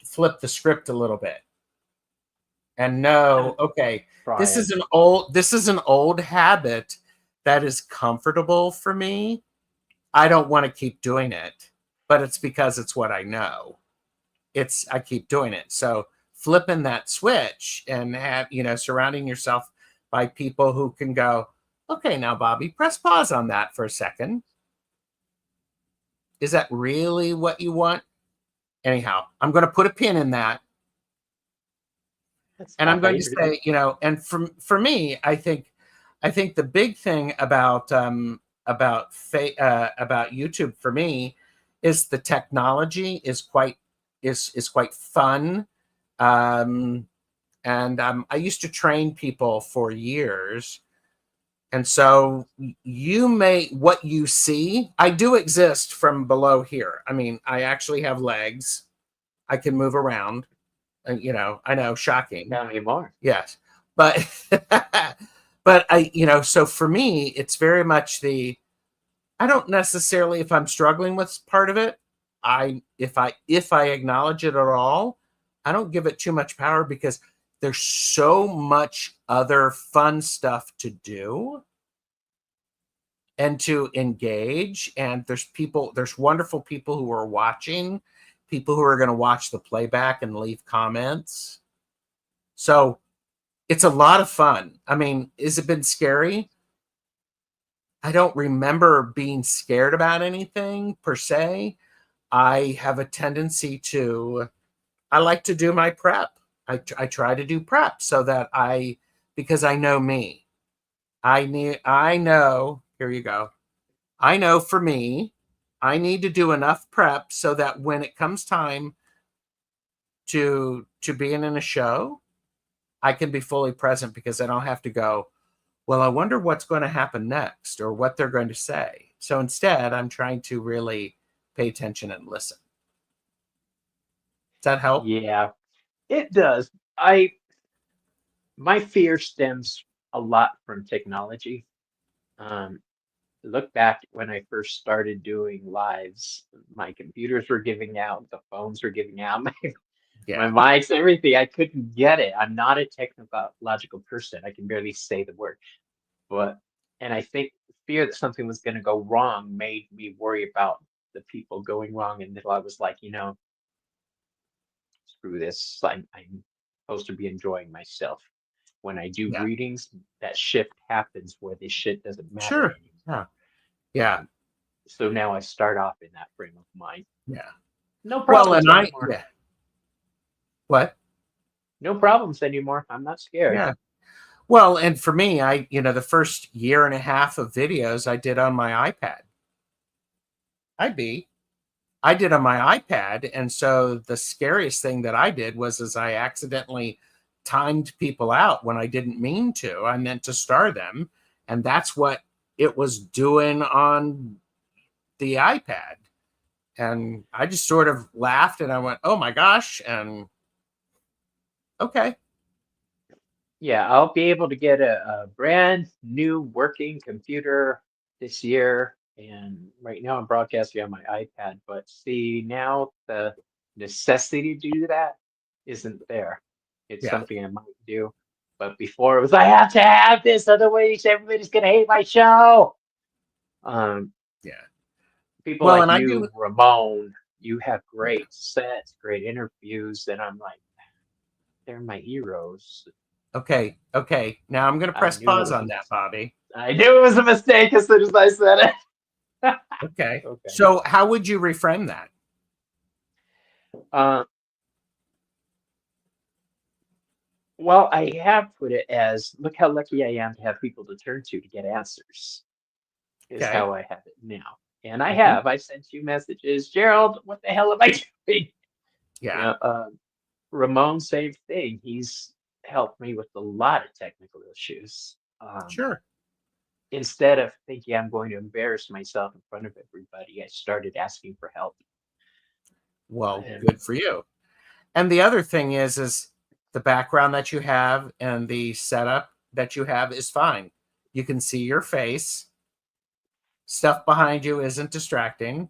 flip the script a little bit and know, I'm okay, trying. this is an old habit that is comfortable for me. I don't want to keep doing it, but it's because it's what I know. I keep doing it. So flipping that switch and surrounding yourself by people who can go, okay, now Bobby, press pause on that for a second. Is that really what you want? Anyhow, I'm going to put a pin in that. That's And I'm going to fine. say, and for me, I think the big thing about YouTube for me is the technology is quite fun. Um, and I used to train people for years, and so what you see, I do exist from below here. I mean, I actually have legs. I can move around. And, I know, shocking. Tell me more. Yes. But but so for me, it's very much I don't necessarily, if I'm struggling with part of it, if I acknowledge it at all, I don't give it too much power because there's so much other fun stuff to do and to engage. And there's wonderful people who are watching, people who are going to watch the playback and leave comments. So it's a lot of fun. I mean, has it been scary? I don't remember being scared about anything per se. I have a tendency I like to do my prep. I try to do prep so that because I know me. I know, here you go. I know for me, I need to do enough prep so that when it comes time to be in a show, I can be fully present, because I don't have to go, well, I wonder what's going to happen next or what they're going to say. So instead, I'm trying to really pay attention and listen. Does that help? Yeah, it does. My fear stems a lot from technology. Um, Look back when I first started doing lives, my computers were giving out, the phones were giving out, my Yeah. mics, everything. I couldn't get it. I'm not a technological person. I can barely say the word. But, and I think fear that something was going to go wrong made me worry about the people going wrong. And I was like, screw this. I'm supposed to be enjoying myself. When I do Yeah. readings, that shift happens where this shit doesn't matter Sure. anymore. Yeah. Yeah. So now I start off in that frame of mind. Yeah. No Well, problems and anymore. yeah. What? No problems anymore. I'm not scared. Yeah. Well, and for me, the first year and a half of videos I did on my iPad. I did on my iPad. And so the scariest thing that I did was I accidentally timed people out when I didn't mean to. I meant to star them. And that's what it was doing on the iPad. And I just sort of laughed and I went, oh my gosh. And okay. Yeah, I'll be able to get a brand new working computer this year. And right now I'm broadcasting on my iPad. But see, now the necessity to do that isn't there. It's Yeah. something I might do. But before it was, I have to have this, otherwise everybody's gonna hate my show. Um, Yeah. People Well, like and I do. you, Ramon, you have great sets, great interviews, and I'm like, they're my heroes. Okay. Okay. Now I'm going to I press knew it pause was a on that, mistake. Bobby. I knew it was a mistake as soon as I said it. Okay. Okay. So how would you reframe that? Uh, well, I have put it as, look how lucky I am to have people to turn to get answers, is Okay. how I have it now. And I Hmm. have. I sent you messages, Gerald, what the hell am I doing? You Yeah. know, Ramon, same thing. He's helped me with a lot of technical issues. Sure. Instead of thinking I'm going to embarrass myself in front of everybody, I started asking for help. Well, And good for you. And the other thing is the background that you have and the setup that you have is fine. You can see your face. Stuff behind you isn't distracting.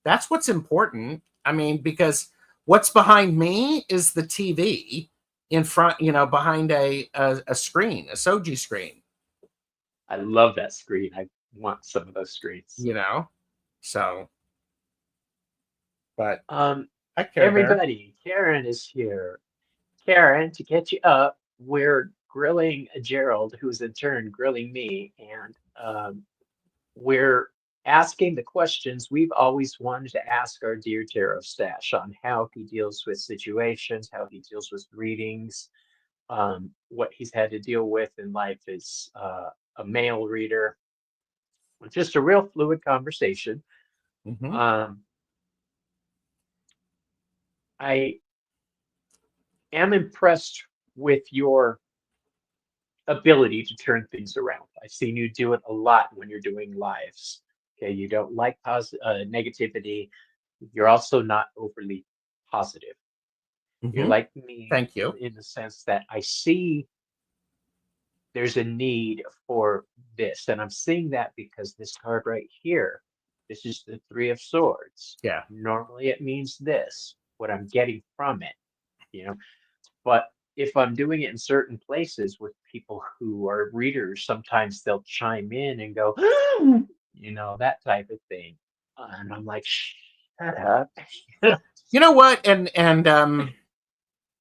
That's what's important. I mean, because what's behind me is the TV in front, behind a screen, a Soji screen, I love that screen. I want some of those screens. you know. So, but Um, I care there. Everybody, Karen is here. Karen, to catch you up, we're grilling Gerald, who's in turn grilling me, and we're asking the questions we've always wanted to ask our dear TarotStache on how he deals with situations, how he deals with readings, what he's had to deal with in life as a male reader. Just a real fluid conversation. Hmm. Um, I am impressed with your ability to turn things around. I've seen you do it a lot when you're doing lives. Okay, you don't like negativity. You're also not overly positive. You're Hmm. like me Thank you. in the sense that I see there's a need for this. And I'm seeing that because this card right here, this is the Three of Swords. Yeah. Normally it means this, what I'm getting from it, you know. But if I'm doing it in certain places with people who are readers, sometimes they'll chime in and go, that type of thing. And I'm like, shut up. You know what? And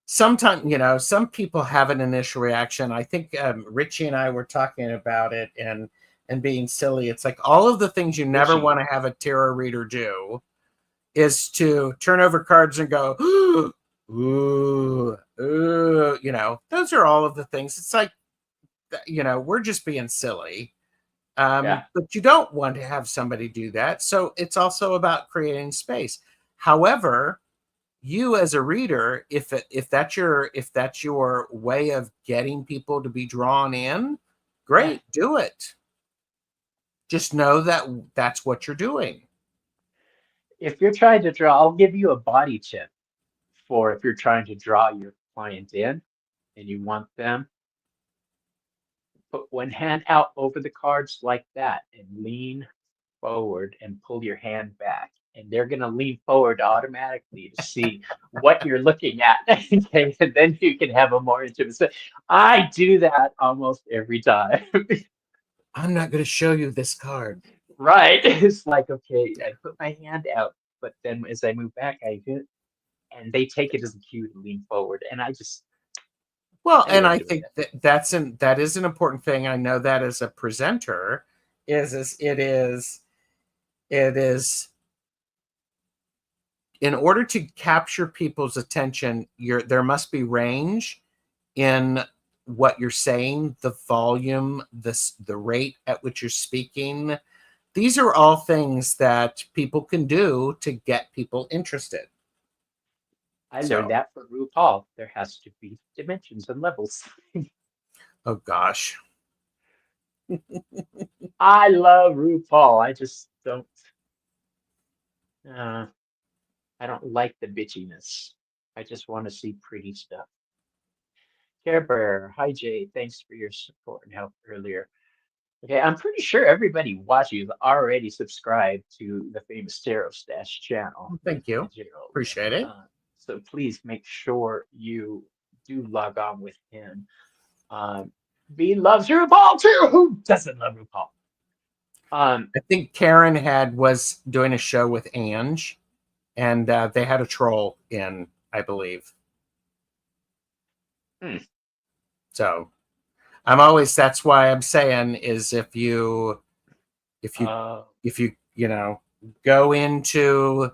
sometimes, some people have an initial reaction. I think Richie and I were talking about it and being silly. It's like all of the things you never Richie, want to have a tarot reader do is to turn over cards and go, ooh, ooh, those are all of the things. It's like, we're just being silly. Yeah. But you don't want to have somebody do that. So it's also about creating space. However, you as a reader, if that's your way of getting people to be drawn in, Yeah. great, do it. Just know that that's what you're doing. If you're trying to draw, I'll give you a body tip for if you're trying to draw your client in and you want them, put one hand out over the cards like that and lean forward and pull your hand back. And they're going to lean forward automatically to see what you're looking at. Okay, and then you can have a more intimate. I do that almost every time. I'm not going to show you this card. Right? It's like, okay, I put my hand out, but then as I move back, I hit, and they take it as a cue to lean forward. And Well, I and love I doing think that. that is an important thing. I know that as a presenter, it is in order to capture people's attention, there must be range in what you're saying, the volume, the rate at which you're speaking. These are all things that people can do to get people interested. I learned So, that from RuPaul. There has to be dimensions and levels. oh gosh. I love RuPaul. I just don't. Uh, I don't like the bitchiness. I just want to see pretty stuff. Care Bear, hi Jay. Thanks for your support and help earlier. Okay, I'm pretty sure everybody watching is already subscribed to the famous TarotStache channel with Thank you. Gerald. Appreciate it. So please make sure you do log on with him. Um, B loves RuPaul too. Who doesn't love RuPaul? I think Karen was doing a show with Ange, and they had a troll in, I believe. Hmm, So that's why I'm saying is if you uh, go into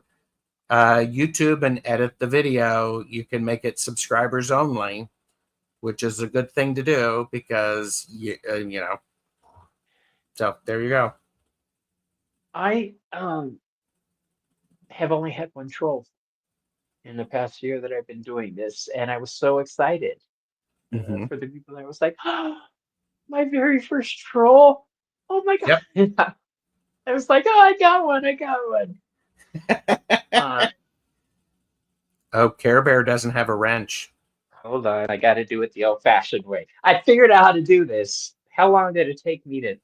YouTube and edit the video, you can make it subscribers only, which is a good thing to do because so there you go. I have only had one troll in the past year that I've been doing this, and I was so excited Hmm. for the people. I was like, oh, my very first troll. Oh my Yep. God. I was like, oh, I got one. I got one. Uh, Oh, Care Bear doesn't have a wrench. Hold on. I got to do it the old-fashioned way. I figured out how to do this. How long did it take me to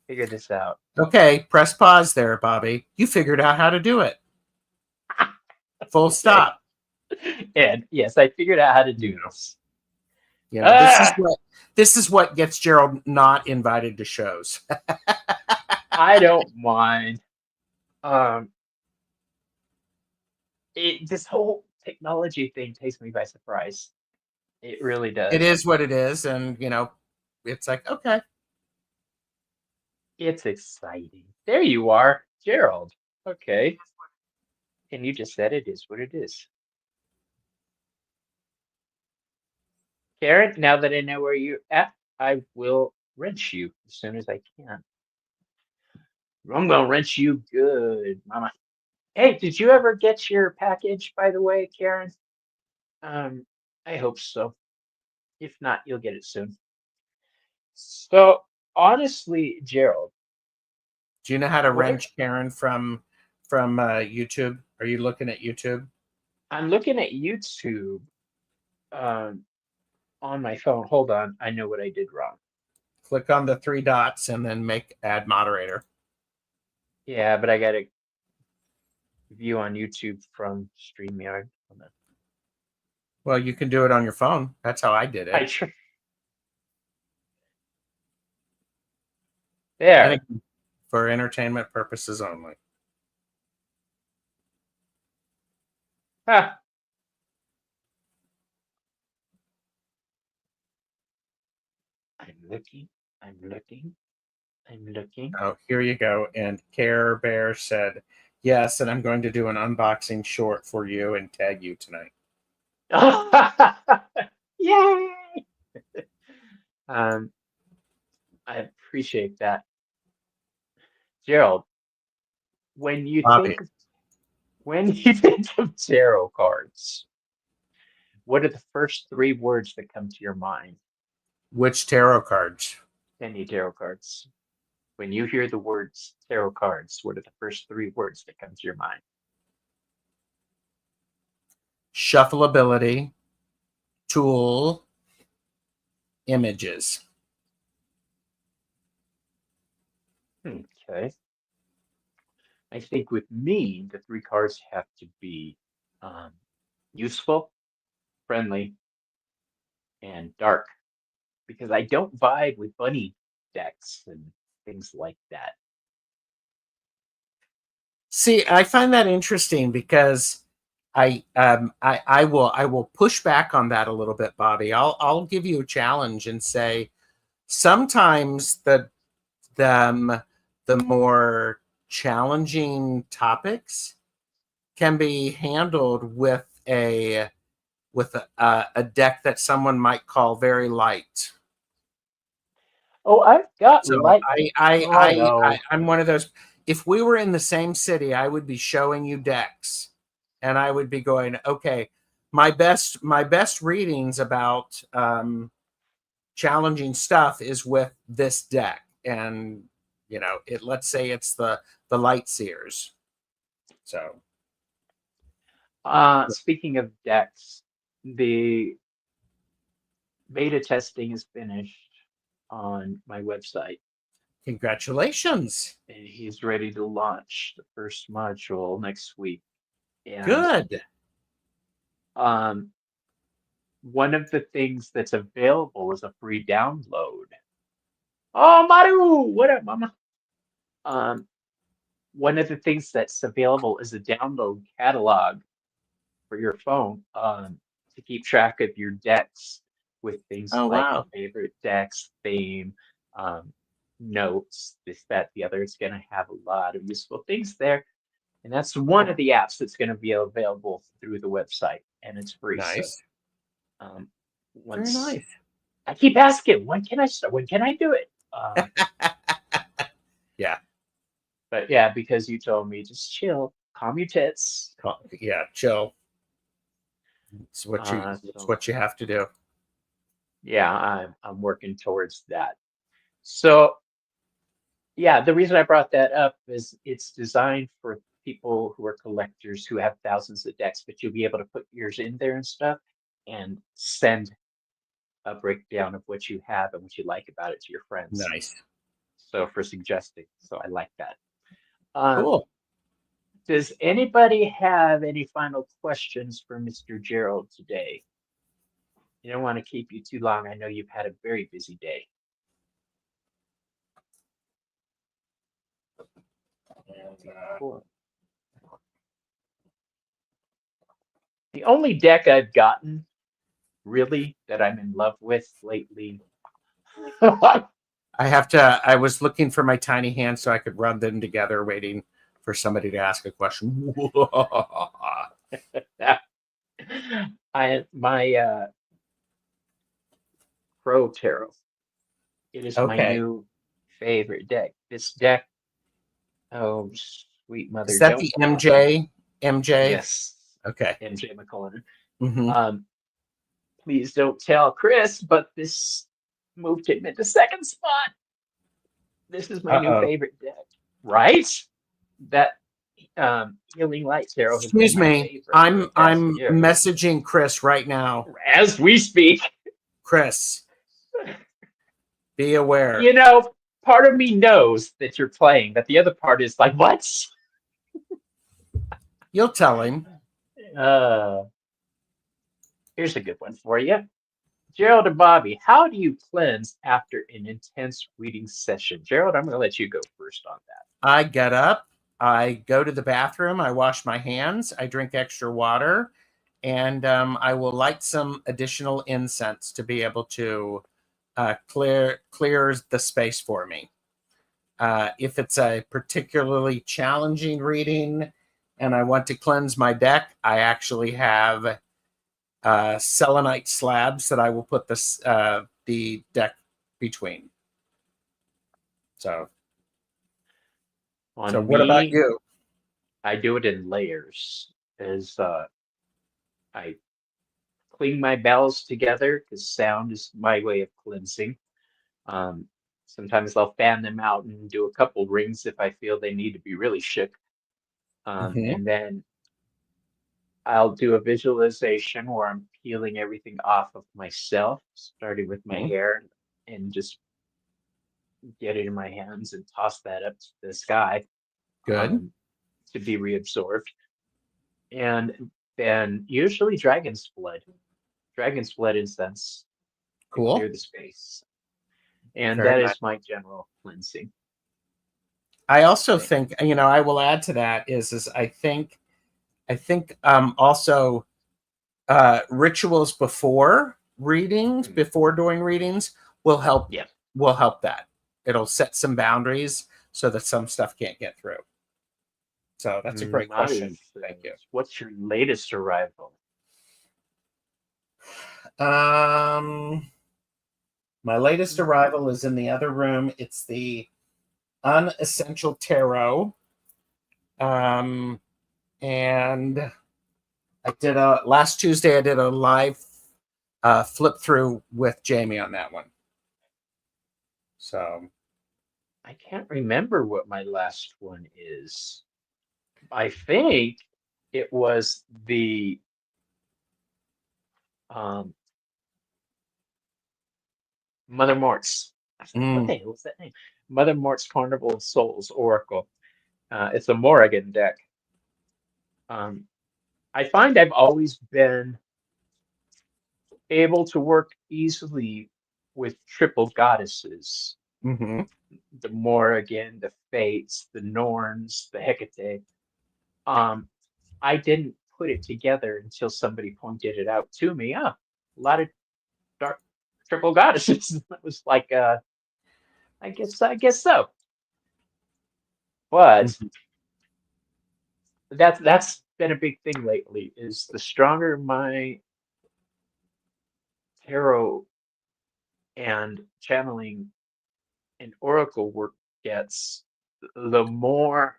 figure this out? Okay, press pause there, Bobby. You figured out how to do it. Full Okay. stop. And yes, I figured out how to do this. Ah, This is what gets Gerald not invited to shows. I don't mind. Um, this whole technology thing takes me by surprise. It really It does. is what it is, and it's like, okay. It's exciting. There you are, Gerald. Okay. And you just said it is what it is. Karen, now that I know where you're at, I will wrench you as soon as I can. I'm gonna wrench you good, mama. Hey, did you ever get your package, by the way, Karen? Um, I hope so. If not, you'll get it soon. So honestly, Gerald, Do you know how to what wrench Karen from YouTube? Are you looking at YouTube? I'm looking at YouTube um on my phone. Hold on, I know what I did wrong. Click on the three dots and then make add moderator. Yeah, but I got to view on YouTube from StreamYard. Hold on. Well, you can do it on your phone. That's how I did I it. tr I There. think for entertainment purposes only. Huh. I'm looking. I'm looking. I'm looking. Oh, here you go. And Care Bear said, yes, and I'm going to do an unboxing short for you and tag you tonight. Yay! Um, I appreciate that. Gerald, when you Bobby, think when you think of tarot cards, what are the first three words that come to your mind? which tarot cards? Any tarot cards. When you hear the words tarot cards, what are the first three words that come to your mind? Shuffleability, tool, images. Okay. I think with me, the three cards have to be um, useful, friendly, and dark because I don't vibe with bunny decks and things like that. See, I find that interesting because I will push back on that a little bit, Bobby. I'll give you a challenge and say sometimes the more challenging topics can be handled with a deck that someone might call very light. Oh, I've got So light. Oh no. I'm one of those. If we were in the same city, I would be showing you decks, and I would be going, okay, my best readings about challenging stuff is with this deck, and it. Let's say it's the Light Seers. So Speaking of decks, the beta testing is finished on my website, congratulations, and he's ready to launch the first module next week. And good. um, one of the things that's available is a free download. Oh, Maru, what up, Mama? Um, one of the things that's available is a download catalog for your phone to keep track of your decks with things Oh like wow, favorite decks, theme, um, notes, this, that, the other. It's going to have a lot of useful things there. And that's one of the apps that's going to be available through the website, and it's free. So nice, um, very once nice. I keep asking, when can I start? When can I do it? Yeah, But yeah, because you told me just chill, calm your tits. yeah, chill. It's So what you have to do. yeah, I'm working towards that. So yeah, the reason I brought that up is it's designed for people who are collectors who have thousands of decks, but you'll be able to put yours in there and stuff and send a breakdown of what you have and what you like about it to your friends. Nice, So for suggesting, so I like that. Um, cool. does anybody have any final questions for Mr. Gerald today? You don't want to keep you too long. I know you've had a very busy day. And, Cool. The only deck I've gotten really that I'm in love with lately. I was looking for my tiny hand so I could rub them together, waiting for somebody to ask a question. I my Pro Tarot. It is my Okay. new favorite deck. This deck, oh sweet Is mother, that don't the tell me. MJ? Yes, Okay. MJ McCullen. Mm-hmm. Please don't tell Chris, but this moved him into second spot. This is my new Uh-oh. favorite deck. Right? That Healing Light Tarot has been Excuse my me. favorite for the past I'm year. messaging Chris right now. As we speak, Chris, be aware. you know, part of me knows that you're playing, but the other part is like, what? You'll tell him. Uh, here's a good one for you. Gerald and Bobby, how do you cleanse after an intense reading session? Gerald, I'm going to let you go first on that. I get up, I go to the bathroom, I wash my hands, I drink extra water, and I will light some additional incense to be able to clear the space for me. If it's a particularly challenging reading and I want to cleanse my deck, I actually have selenite slabs that I will put the deck between. So So On what about me, you? I do it in layers. As I clean my bells together, because sound is my way of cleansing. Um, Sometimes I'll fan them out and do a couple rings if I feel they need to be really shook. Hmm. And then I'll do a visualization where I'm peeling everything off of myself, starting with my Hmm. hair, and just get it in my hands and toss that up to the sky, Good. um, to be reabsorbed. And then usually dragon's blood incense to clear Cool. the space. And Very that nice. is my general cleansing I also thing. think, I will add to that is I think also rituals before readings, Mm. before doing readings Yeah. will help that. It'll set some boundaries so that some stuff can't get through. So that's a great question. Nice. Thank you. What's your latest arrival? Um, my latest arrival is in the other room. It's the Unessential Tarot. Um, and I did a last Tuesday. I did a live flip through with Jamie on that one. So, I can't remember what my last one is. I think it was the um, Mother Mort's. What mm, the hell was that name? Mother Mort's Carnival of Souls Oracle. It's a Morrigan deck. Um, I find I've always been able to work easily with triple goddesses. hmm The Morrigan, the Fates, the Norns, the Hecate. Um, I didn't put it together until somebody pointed it out to me. Ah, a lot of dark triple goddesses. I was like, I guess so. But hmm that's been a big thing lately. Is the stronger my tarot and channeling and oracle work gets, the more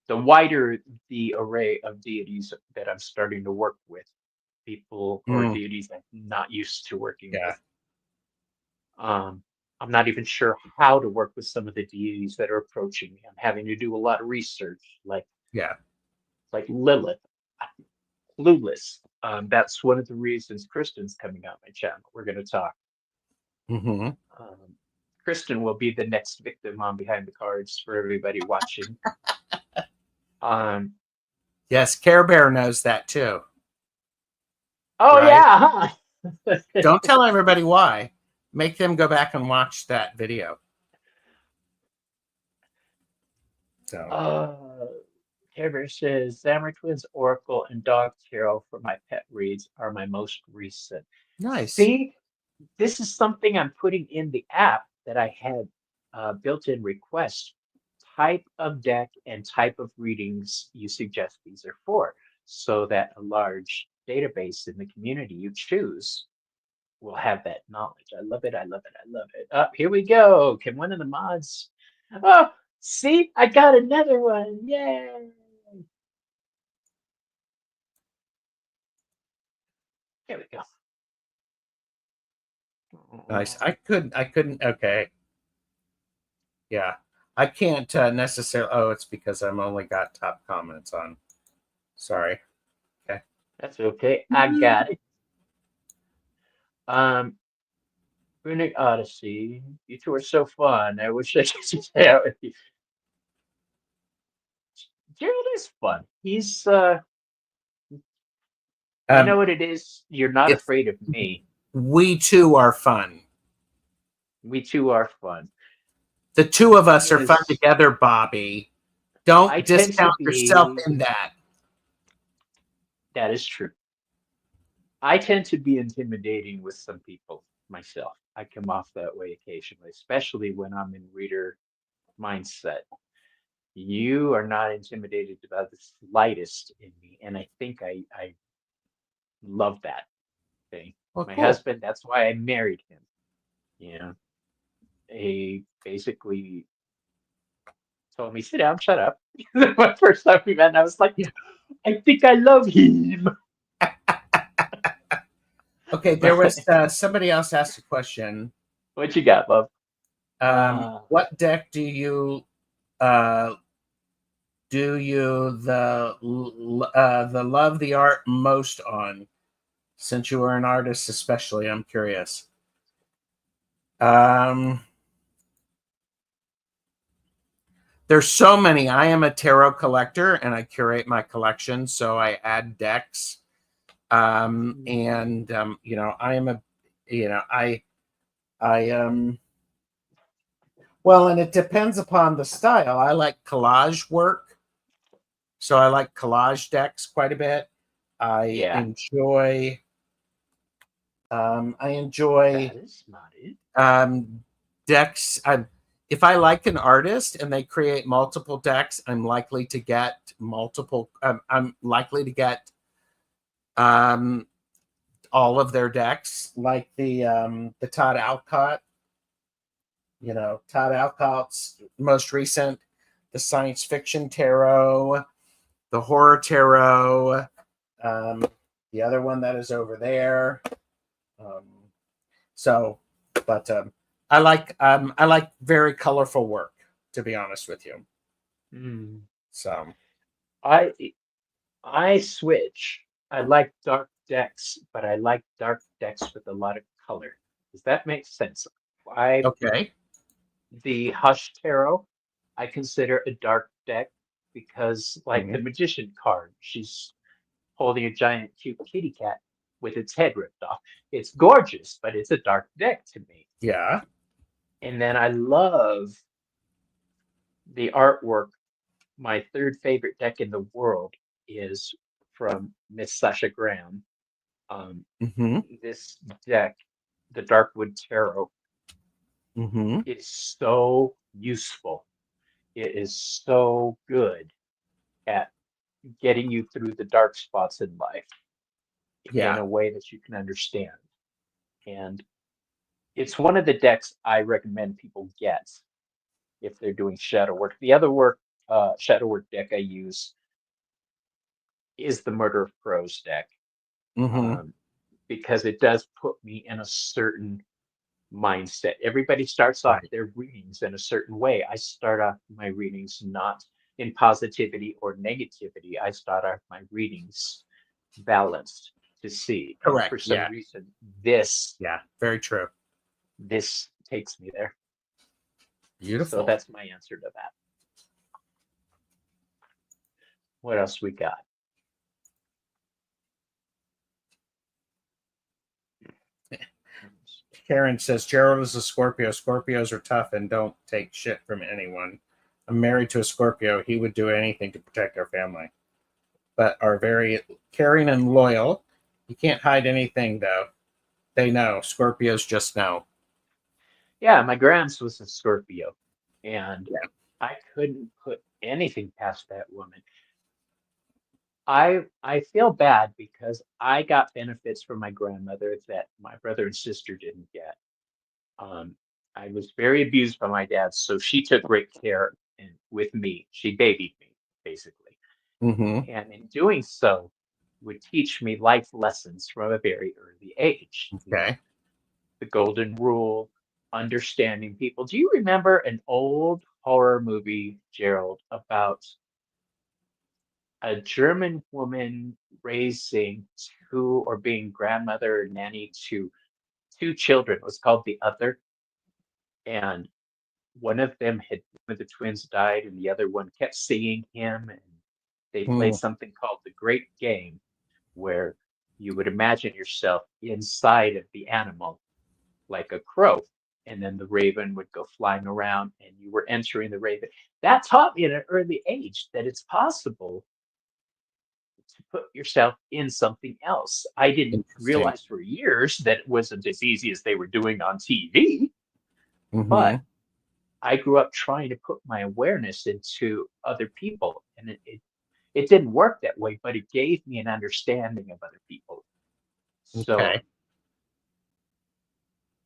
the wider the array of deities that I'm starting to work with, people or mm, deities I'm not used to working yeah, with. Um, I'm not even sure how to work with some of the deities that are approaching me. I'm having to do a lot of research, yeah. like Lilith, clueless. That's one of the reasons Kristen's coming on my channel. We're going to talk. hmm Um, Kristen will be the next victim on Behind the Cards for everybody watching. Um, Yes, Care Bear knows that too, oh right? yeah, huh? Don't tell everybody why. Make them go back and watch that video. So uh, Care Bear says Samurai Twins Oracle and Dog Tarot for my pet reads are my most recent. nice. See, this is something I'm putting in the app that I had built-in requests. Type of deck and type of readings you suggest these are for, so that a large database in the community you choose will have that knowledge. I love it. I love it. I love it. Up here we go. Can one of the mods? Oh, see, I got another one. Yay! Here we go. Nice. I couldn't. Okay. Yeah. I can't necessarily. Oh, it's because I'm only got top comments on. Sorry. Okay. That's okay. I got it. Um, Runic Odyssey. You two are so fun. I wish I could stay out with you. Gerald is fun. He's you know Um, what it is? You're not it's afraid of me. we too are fun. We two are fun. The two of Thing us are fun is, together, Bobby. I Don't tend to discount yourself be, in that. that is true. I tend to be intimidating with some people myself. I come off that way occasionally, especially when I'm in reader mindset. You are not intimidated about the slightest in me, and I think I love that thing. Well, My cool. husband, that's why I married him. You know, he basically told me, sit down, shut up. The first time we met, and I was like, Yeah. I think I love him. Okay, there But was somebody else asked a question. what you got, love? Uh, What deck uh, do you the love the art most on? Since you are an artist, especially, I'm curious. There's so many. I am a tarot collector, and I curate my collection, so I add decks. And you know, I am a, you know, I well, and it depends upon the style. I like collage work, so I like collage decks quite a bit. I yeah, enjoy I enjoy that is smart. decks. If I like an artist and they create multiple decks, I'm likely to get multiple. I'm likely to get um, all of their decks, like the Todd Alcott. You know, Todd Alcott's most recent, the science fiction tarot, the horror tarot, um, the other one that is over there. Um, so, but I like very colorful work, to be honest with you. Mm. So I I switch. I like dark decks, but I like dark decks with a lot of color. Does that make sense? I okay. the Hush Tarot, I consider a dark deck because, like the Mhm. Magician card, she's holding a giant cute kitty cat with its head ripped off. It's gorgeous, but it's a dark deck to me. Yeah. And then I love the artwork. My third favorite deck in the world is from Miss Sasha Graham. Um, Mm-hmm. this deck, the Darkwood Tarot, Mm-hmm. is so useful. It is so good at getting you through the dark spots in life in Yeah. a way that you can understand. And it's one of the decks I recommend people get if they're doing shadow work. The other shadow work deck I use is the Murder of Crows deck, Mm-hmm. um, because it does put me in a certain mindset. Everybody starts off Right. their readings in a certain way. I start off my readings not in positivity or negativity. I start off my readings balanced to see. And for Correct. some Yeah. reason, this Yeah. Very true. this takes me there. So Beautiful. that's my answer to that. What else we got? Karen says Gerald is a Scorpio. Scorpios are tough and don't take shit from anyone. I'm married to a Scorpio. He would do anything to protect our family, but are very caring and loyal. You can't hide anything, though. They know. Scorpios just know. Yeah, my grands was a Scorpio, and Yeah. I couldn't put anything past that woman. I feel bad because I got benefits from my grandmother that my brother and sister didn't get. Um, I was very abused by my dad, so she took great care with me. She babied me, basically. Mm-hmm. And in doing so, would teach me life lessons from a very early age. You know, Okay. the golden rule, understanding people. Do you remember an old horror movie, Gerald, about a German woman raising two or being grandmother or nanny to two children? It was called The Other. And one of the twins died, and the other one kept seeing him. And they played Mm, something called The Great Game, where you would imagine yourself inside of the animal like a crow. And then the raven would go flying around, and you were entering the raven. That taught me at an early age that it's possible to put yourself in something else. I didn't interesting. realize for years that it wasn't as easy as they were doing on TV, Mm-hmm. but I grew up trying to put my awareness into other people, and it didn't work that way, but it gave me an understanding of other people. So Okay.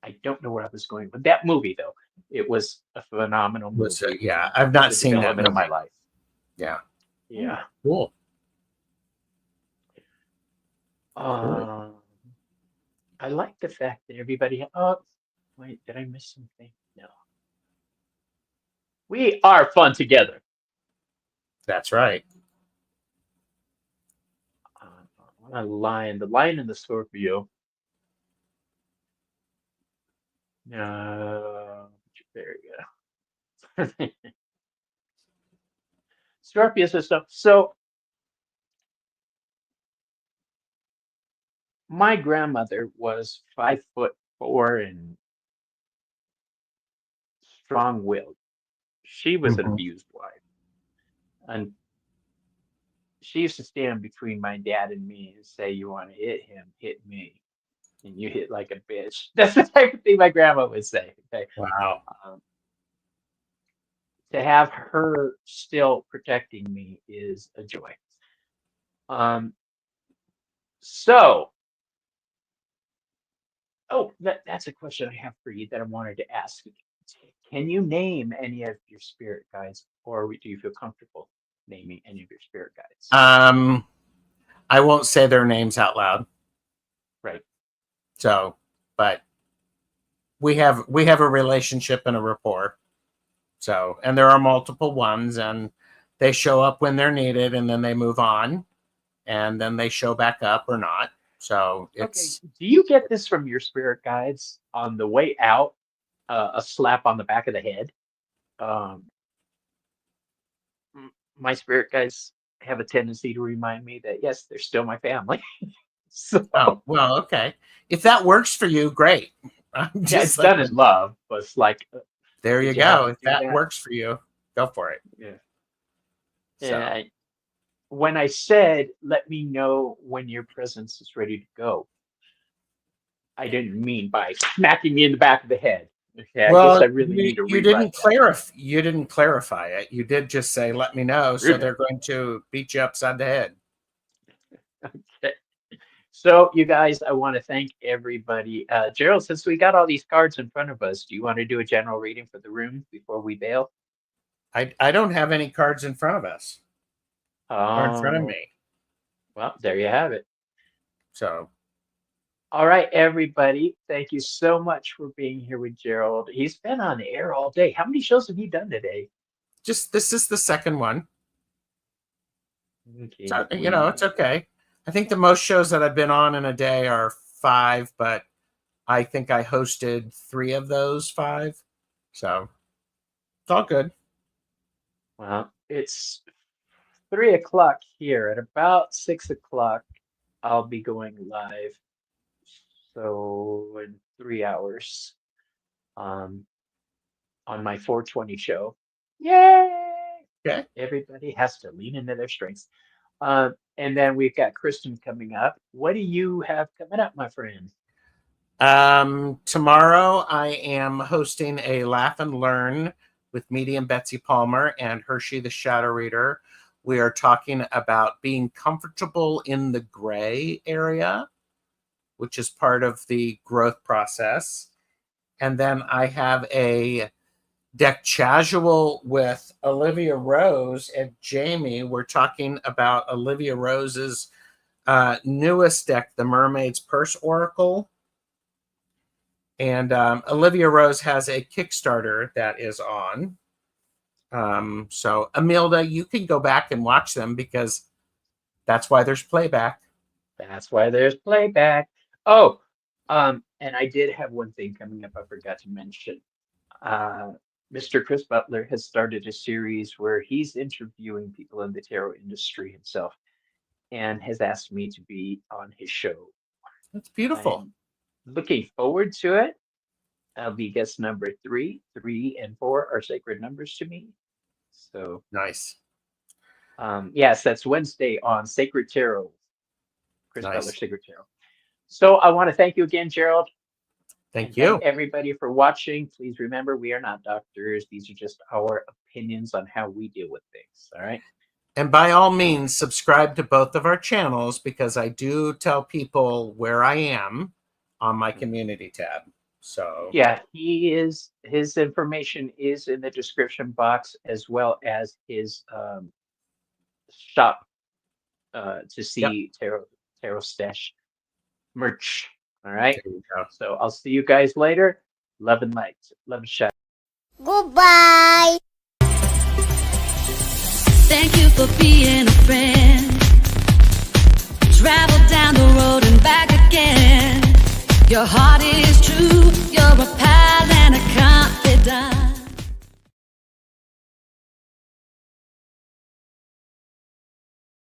I don't know where I was going with that movie, though. It was a phenomenal movie. Yeah, I've not The seen that development of movie. my life. Yeah. Yeah. Cool. I like the fact that everybody. Oh, wait, did I miss something? No. We are fun together. That's right. The Lion and the Scorpio. There you go. Scorpio system. So my grandmother was 5'4" and strong-willed. She was an Mhm. abused wife, and she used to stand between my dad and me and say, "You want to hit him, hit me, and you hit like a bitch." That's the type of thing my grandma would say. Okay, Wow. um, to have her still protecting me is a joy. Um, so, oh, that's a question I have for you that I wanted to ask. Can you name any of your spirit guides, or do you feel comfortable naming any of your spirit guides? I won't say their names out loud. Right. So, but we have a relationship and a rapport. So, and there are multiple ones, and they show up when they're needed, and then they move on, and then they show back up or not. So Okay. it's Do you get this from your spirit guides on the way out? A slap on the back of the head. Um, my spirit guides have a tendency to remind me that yes, they're still my family. So oh well, okay. If that works for you, great. I'm yeah, it's just done saying. in love, but it's like, There you did you have go. to If do that that? works for you, go for it. Yeah. So, And when I said, let me know when your presence is ready to go, I didn't mean by smacking me in the back of the head. Okay, I guess well, I really need to you rewrite didn't that. clarify. You didn't clarify it. You did just say, "Let me know." So Rude. they're going to beat you upside the head. Okay. So, you guys, I want to thank everybody. Gerald, since we got all these cards in front of us, do you want to do a general reading for the room before we bail? I don't have any cards in front of us or in front of Oh, me. well, there you have it. So All right, everybody. Thank you so much for being here with Gerald. He's been on the air all day. How many shows have you done today? just this is the second one. Okay, So it's okay. I think the most shows that I've been on in a day are 5, but I think I hosted 3 of those 5. So it's all good. well, it's 3 o'clock here. At about 6 o'clock, I'll be going live. So in 3 hours, um, on my 420 show. Yay! Okay. Everybody has to lean into their strengths. And then we've got Kristen coming up. What do you have coming up, my friend? Tomorrow I am hosting a Laugh and Learn with medium Betsy Palmer and Hershey the Shadow Reader. We are talking about being comfortable in the gray area, which is part of the growth process. And then I have a deck casual with Olivia Rose and Jamie. We're talking about Olivia Rose's newest deck, the Mermaid's Purse Oracle. And Olivia Rose has a Kickstarter that is on. So, Amilda, you can go back and watch them because that's why there's playback. That's why there's playback. Oh, and I did have one thing coming up I forgot to mention. Uh, Mr. Chris Butler has started a series where he's interviewing people in the tarot industry himself and has asked me to be on his show. That's beautiful. I'm looking forward to it. I'll be guest number 3. 3 and 4 are sacred numbers to me. So, Nice. yes, that's Wednesday on Sacred Tarot, Chris Butler Nice. Sacred Tarot. So, I want to thank you again, Gerald, Thank and thank you. everybody for watching. Please remember, we are not doctors. These are just our opinions on how we deal with things. All right. And by all means, subscribe to both of our channels because I do tell people where I am on my community tab. So Yeah, his information is in the description box as well as his shop to yep, see TarotStache merch. All right. there you go. So I'll see you guys later. Love and light. Love and shout. Goodbye. Thank you for being a friend. Travel down the road and back again. Your heart is true. You're a pal and a confidant.